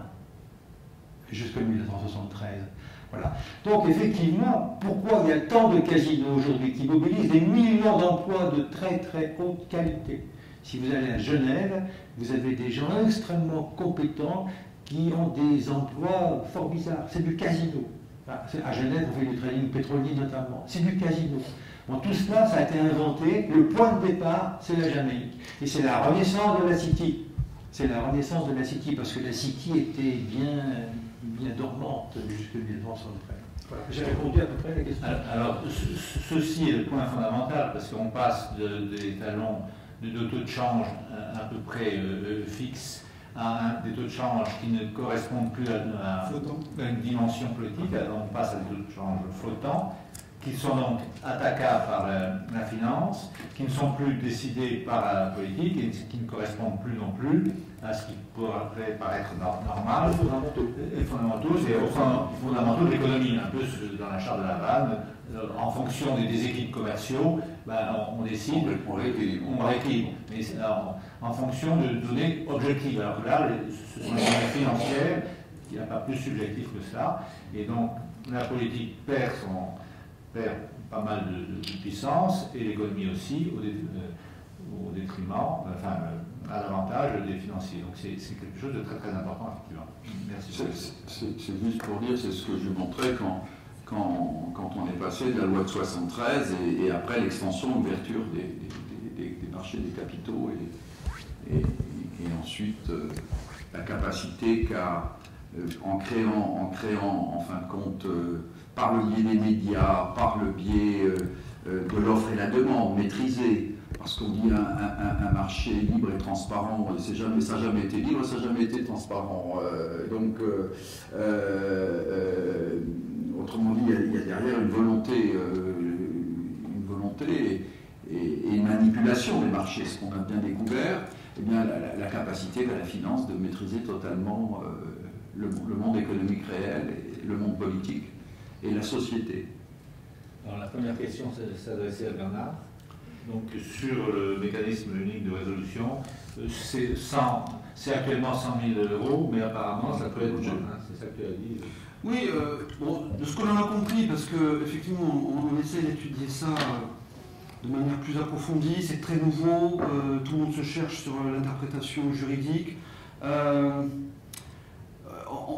jusqu'en 1973. Voilà. Donc effectivement, pourquoi il y a tant de casinos aujourd'hui qui mobilisent des millions d'emplois de très très haute qualité? Si vous allez à Genève, vous avez des gens extrêmement compétents qui ont des emplois fort bizarres. C'est du casino. À Genève, on fait du trading pétrolier notamment. C'est du casino. Bon, tout cela, ça a été inventé. Le point de départ, c'est la Jamaïque. Et c'est la renaissance de la City. C'est la renaissance de la City, parce que la City était bien dormante jusqu'en 1973. Voilà. J'ai répondu à peu près à la question. Alors, ceci est le point fondamental, parce qu'on passe des talons de taux de change à peu près fixes à des taux de change qui ne correspondent plus à une dimension politique. Alors, on passe à des taux de change flottants, qui sont donc attaquables par la finance, qui ne sont plus décidés par la politique et qui ne correspondent plus non plus à ce qui pourrait paraître normal. Les fondamentaux de l'économie, un peu dans la charte de la Havane, en fonction des déséquilibres commerciaux, on décide, on rééquilibre, mais en fonction de données objectives. Alors que là, ce sont les données financières, il n'y a pas plus subjectif que ça, et donc la politique perd pas mal de puissance, et l'économie aussi, au détriment, enfin, à l'avantage des financiers. Donc c'est quelque chose de très très important, effectivement. Merci. C'est juste pour dire, c'est ce que je montrais quand on est passé de la loi de 73 et après l'extension, l'ouverture des marchés des capitaux et ensuite la capacité qu'a, en créant en fin de compte, par le biais des médias, par le biais de l'offre et la demande maîtrisée, parce qu'on dit un marché libre et transparent, ça n'a jamais été libre, ça n'a jamais été transparent. Autrement dit, il y a derrière une volonté et une manipulation des marchés, ce qu'on a bien découvert, et bien la capacité de la finance de maîtriser totalement le monde économique réel, et le monde politique et la société. Alors la première question s'adressait à Bernard. Donc sur le mécanisme unique de résolution, c'est actuellement 100 000 €, mais apparemment ça peut être moins. C'est ça que tu as dit. Oui, de ce que l'on a compris, parce qu'effectivement on essaie d'étudier ça de manière plus approfondie, c'est très nouveau, tout le monde se cherche sur l'interprétation juridique.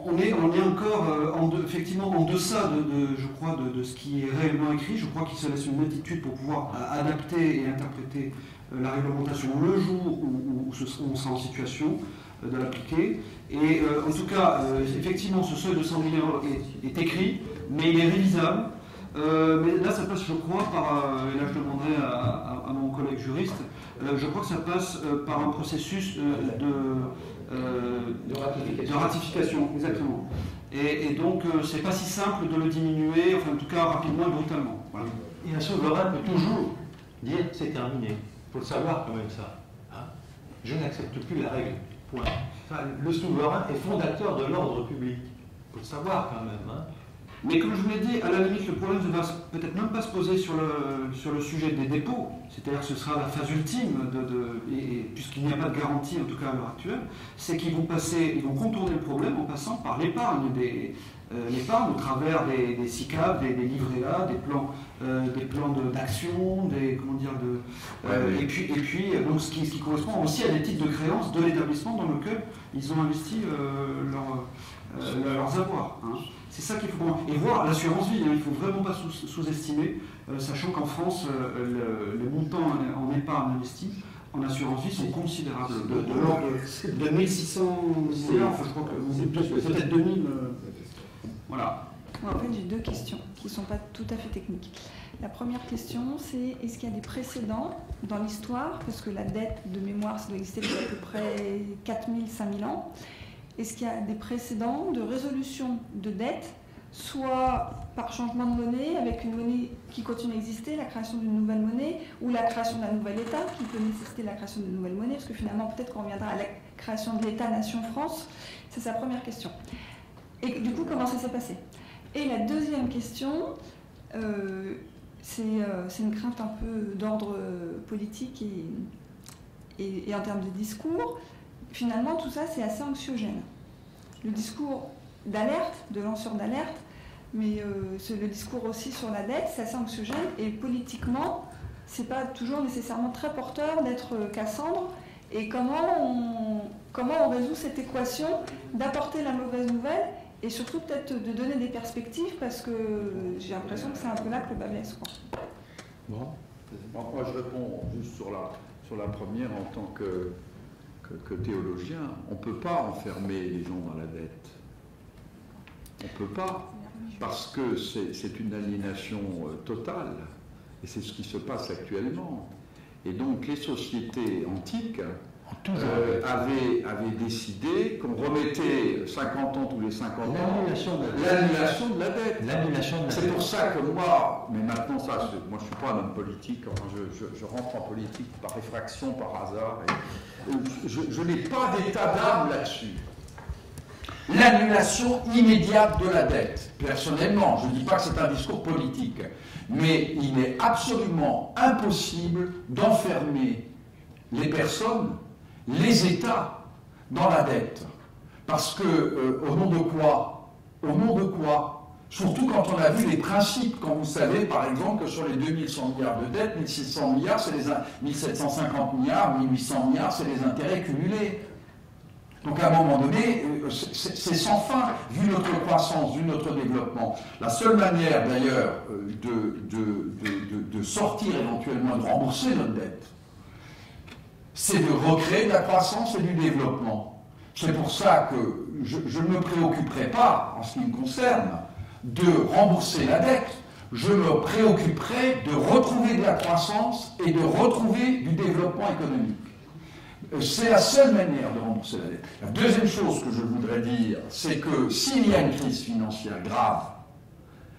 On est encore effectivement en deçà je crois, de ce qui est réellement écrit. Je crois qu'il se laisse une latitude pour pouvoir adapter et interpréter la réglementation le jour où on sera en situation de l'appliquer. Et en tout cas, effectivement, ce seuil de 100 000 € est écrit, mais il est révisable. Mais là, ça passe, je crois, et là je demanderai à mon collègue juriste, je crois que ça passe par un processus de ratification, exactement. Et donc, c'est pas si simple de le diminuer, enfin en tout cas rapidement et brutalement. Voilà. Et un souverain peut toujours dire c'est terminé. Il faut le savoir quand même ça. Hein, je n'accepte plus la règle. Point. Enfin, le souverain est fondateur de l'ordre public. Il faut le savoir quand même. Hein. Mais comme je vous l'ai dit, à la limite, le problème ne va peut-être même pas se poser sur le sujet des dépôts. c'est-à-dire que ce sera la phase ultime, puisqu'il n'y a pas de garantie, en tout cas à l'heure actuelle, c'est qu'ils vont contourner le problème en passant par l'épargne l'épargne au travers des SICAV, des livrets A, des plans d'action, et puis donc ce qui correspond aussi à des titres de créance de l'établissement dans lequel ils ont investi leurs avoirs. Hein. C'est ça qu'il faut voir. Et voir l'assurance vie, il ne faut vraiment pas sous-estimer, sachant qu'en France, les montants en épargne investie en assurance vie sont considérables, de l'ordre de 1600 milliards, enfin, je crois que peut-être 2000. Voilà. En fait, j'ai deux questions qui ne sont pas tout à fait techniques. La première question, c'est est-ce qu'il y a des précédents dans l'histoire, parce que la dette de mémoire, ça doit exister depuis à peu près 4000, 5000 ans. Est-ce qu'il y a des précédents de résolution de dette, soit par changement de monnaie, avec une monnaie qui continue à exister, la création d'une nouvelle monnaie, ou la création d'un nouvel État qui peut nécessiter la création d'une nouvelle monnaie, parce que finalement, peut-être qu'on reviendra à la création de l'État-nation France. C'est sa première question. Et du coup, comment ça s'est passé? Et la deuxième question, c'est une crainte un peu d'ordre politique et en termes de discours. Finalement, tout ça, c'est assez anxiogène. Le discours d'alerte, de lanceur d'alerte, mais le discours aussi sur la dette, c'est assez anxiogène. Et politiquement, c'est pas toujours nécessairement très porteur d'être Cassandre. Et comment on résout cette équation d'apporter la mauvaise nouvelle et surtout peut-être de donner des perspectives, parce que j'ai l'impression que c'est un peu là que le bas blesse. Bon. Moi, je réponds juste sur la première en tant que théologien. On ne peut pas enfermer les gens dans la dette. On ne peut pas, parce que c'est une aliénation totale. Et c'est ce qui se passe actuellement. Et donc les sociétés antiques avaient décidé qu'on remettait 50 ans tous les 50 ans l'annulation de la dette. C'est pour ça que moi, mais maintenant ça, moi je ne suis pas un homme politique, enfin, je rentre en politique par effraction, par hasard, et je n'ai pas d'état d'âme là-dessus. L'annulation immédiate de la dette. Personnellement, je ne dis pas que c'est un discours politique, mais il est absolument impossible d'enfermer les personnes, les États, dans la dette. Parce que, au nom de quoi, surtout quand on a vu les principes, quand vous savez, par exemple, que sur les 2100 milliards de dettes, 1600 milliards, c'est les 1750 milliards, 1800 milliards, c'est les intérêts cumulés. Donc à un moment donné, c'est sans fin, vu notre croissance, vu notre développement. La seule manière d'ailleurs de sortir éventuellement, de rembourser notre dette, c'est de recréer de la croissance et du développement. C'est pour ça que je ne me préoccuperai pas, en ce qui me concerne, de rembourser la dette. Je me préoccuperai de retrouver de la croissance et de retrouver du développement économique. C'est la seule manière de rembourser la dette. La deuxième chose que je voudrais dire, c'est que s'il y a une crise financière grave,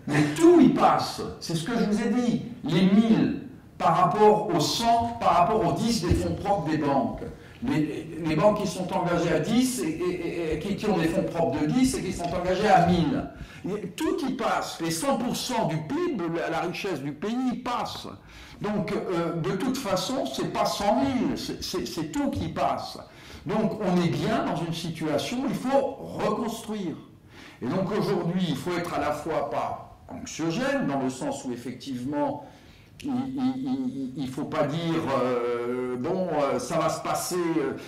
mais tout y passe, c'est ce que je vous ai dit, les 1000 par rapport aux 100, par rapport aux 10 des fonds propres des banques. Les banques qui sont engagées à 10 et qui ont des fonds propres de 10 et qui sont engagées à 1000. Tout y passe. Les 100% du PIB, la richesse du pays, y passe. Donc, de toute façon, c'est pas 100 000, c'est tout qui passe. Donc, on est bien dans une situation où il faut reconstruire. Et donc, aujourd'hui, il faut être à la fois pas anxiogène, dans le sens où, effectivement, il ne faut pas dire ça va se passer.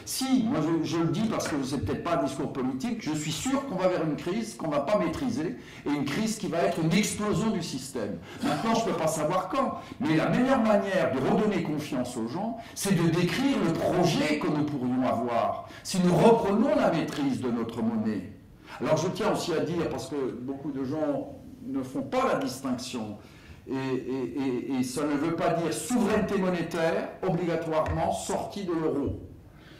Si, moi je le dis parce que c'est peut-être pas un discours politique, je suis sûr qu'on va vers une crise qu'on ne va pas maîtriser et une crise qui va être une explosion du système. Maintenant, je ne peux pas savoir quand, mais la meilleure manière de redonner confiance aux gens, c'est de décrire le projet que nous pourrions avoir si nous reprenons la maîtrise de notre monnaie. Alors je tiens aussi à dire, parce que beaucoup de gens ne font pas la distinction, et ça ne veut pas dire souveraineté monétaire obligatoirement sortie de l'euro.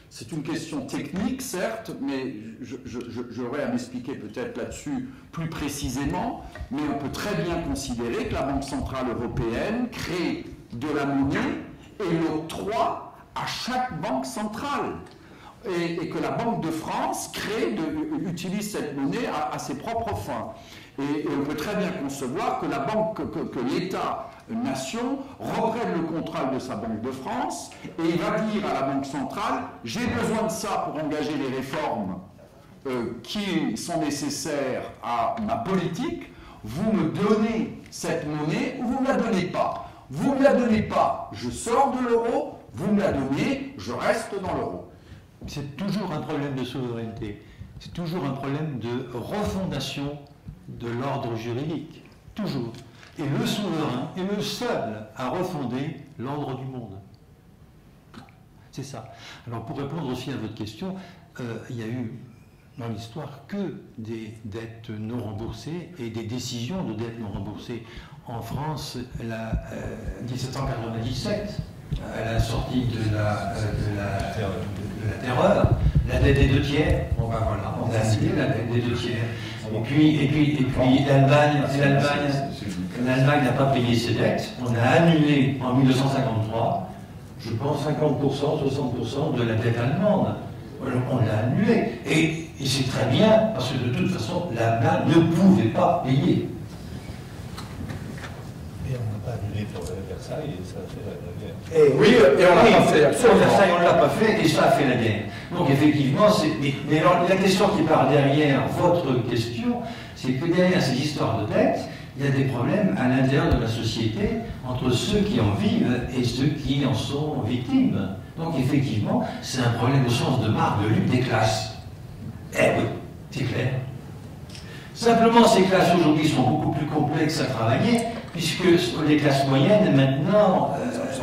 C'est une question technique, certes, mais j'aurais à m'expliquer peut-être là-dessus plus précisément, mais on peut très bien considérer que la Banque Centrale Européenne crée de la monnaie et l'octroie à chaque banque centrale. Et que la Banque de France utilise cette monnaie à ses propres fins. Et on peut très bien concevoir que l'État nation reprenne le contrôle de sa Banque de France et il va dire à la Banque centrale « j'ai besoin de ça pour engager les réformes qui sont nécessaires à ma politique, vous me donnez cette monnaie ou vous ne me la donnez pas. Vous ne me la donnez pas, je sors de l'euro, vous me la donnez, je reste dans l'euro. » C'est toujours un problème de souveraineté, c'est toujours un problème de refondation de l'ordre juridique, toujours. Et le souverain est le seul à refonder l'ordre du monde. C'est ça. Alors pour répondre aussi à votre question, il y a eu dans l'histoire que des dettes non remboursées et des décisions de dettes non remboursées. En France, 1797, à la sortie de la terreur, la dette des 2 tiers, bon ben voilà, on a annulé la dette des 2 tiers. Et puis l'Allemagne n'a pas payé ses dettes, on a annulé en 1953, je pense 50%, 60% de la dette allemande. On l'a annulé. Et c'est très bien, parce que de toute façon, l'Allemagne ne pouvait pas payer. Et on n'a pas annulé pour Versailles, et ça a fait la guerre. Oui, et on l'a pas fait. Sur Versailles, on ne l'a pas fait, et ça a fait la guerre. Donc effectivement, mais alors, la question qui part derrière votre question, c'est que derrière ces histoires de dettes, il y a des problèmes à l'intérieur de la société entre ceux qui en vivent et ceux qui en sont victimes. Donc effectivement, c'est un problème au sens de marque de lutte des classes. Eh oui, c'est clair. Simplement, ces classes aujourd'hui sont beaucoup plus complexes à travailler, puisque les classes moyennes, maintenant,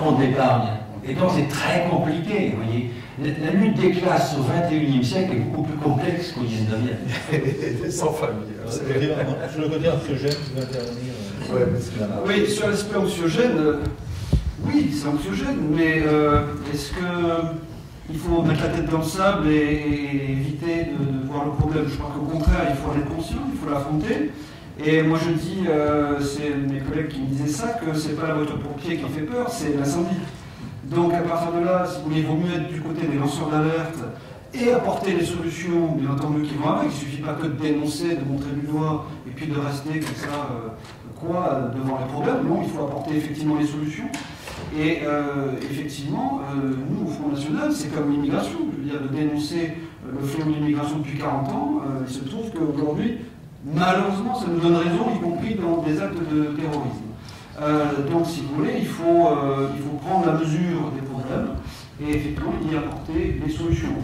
ont d'épargne. Et donc c'est très compliqué, vous voyez. La lutte des classes au XXIe siècle est beaucoup plus complexe qu'au XIXe. Sans famille. Je le côté anxiogène qui va intervenir. Oui, sur l'aspect anxiogène, oui, c'est anxiogène, mais est-ce qu'il faut mettre la tête dans le sable et éviter de voir le problème? Je crois qu'au contraire, il faut en être conscient, il faut l'affronter. Et moi je dis, c'est mes collègues qui me disaient ça, que c'est pas la voiture pompier qui fait peur, c'est l'incendie. Donc à partir de là, si vous voulez, il vaut mieux être du côté des lanceurs d'alerte et apporter les solutions, bien entendu, qui vont avec. Il ne suffit pas que de dénoncer, de montrer du doigt, et puis de rester comme ça, devant les problèmes. Non, il faut apporter effectivement les solutions. Et effectivement, nous, au Front National, c'est comme l'immigration. Je veux dire, de dénoncer le fléau de l'immigration depuis 40 ans, il se trouve qu'aujourd'hui, malheureusement, ça nous donne raison, y compris dans des actes de terrorisme. Donc, si vous voulez, il faut prendre la mesure des problèmes et effectivement y apporter des solutions.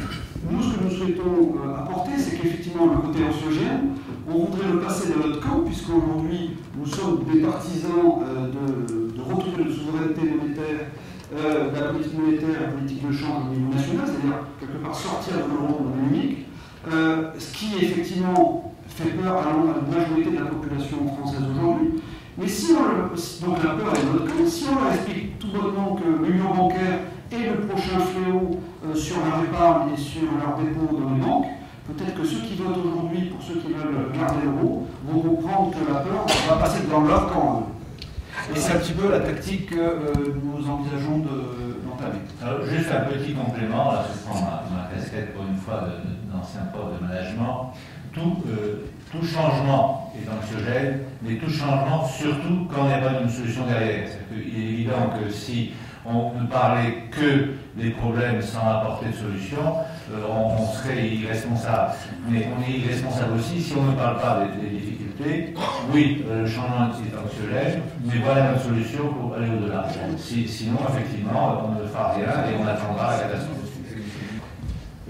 Nous, ce que nous souhaitons apporter, c'est qu'effectivement, le côté anxiogène, on voudrait le passer de notre camp, puisqu'aujourd'hui, nous sommes des partisans de retour de souveraineté monétaire, de la politique monétaire et la politique de change au niveau national, c'est-à-dire quelque part sortir de l'euro numérique, ce qui effectivement fait peur à la majorité de la population française aujourd'hui. Mais si on donc la peur est de notre camp, si on leur explique tout bonnement que l'union bancaire est le prochain fléau sur leur épargne et sur leurs dépôts dans les banques, peut-être que ceux qui votent aujourd'hui pour ceux qui veulent garder l'euro vont comprendre que la peur va passer dans leur camp. Et c'est un petit peu la tactique que nous envisageons d'entamer. Juste un petit complément, là je prends ma casquette pour une fois d'ancien prof de management. Tout changement est anxiogène, mais tout changement, surtout quand il n'y a pas d'une solution derrière. Il est évident que si on ne parlait que des problèmes sans apporter de solution, on serait irresponsable. Mais on est irresponsable aussi si on ne parle pas des difficultés. Oui, le changement est anxiogène, mais voilà notre solution pour aller au-delà. Sinon, effectivement, on ne fera rien et on attendra la catastrophe.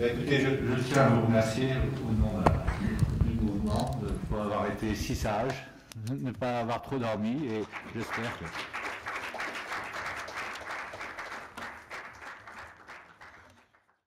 Écoutez, je tiens à vous remercier au nom du mouvement pour avoir été si sage, ne pas avoir trop dormi, et j'espère que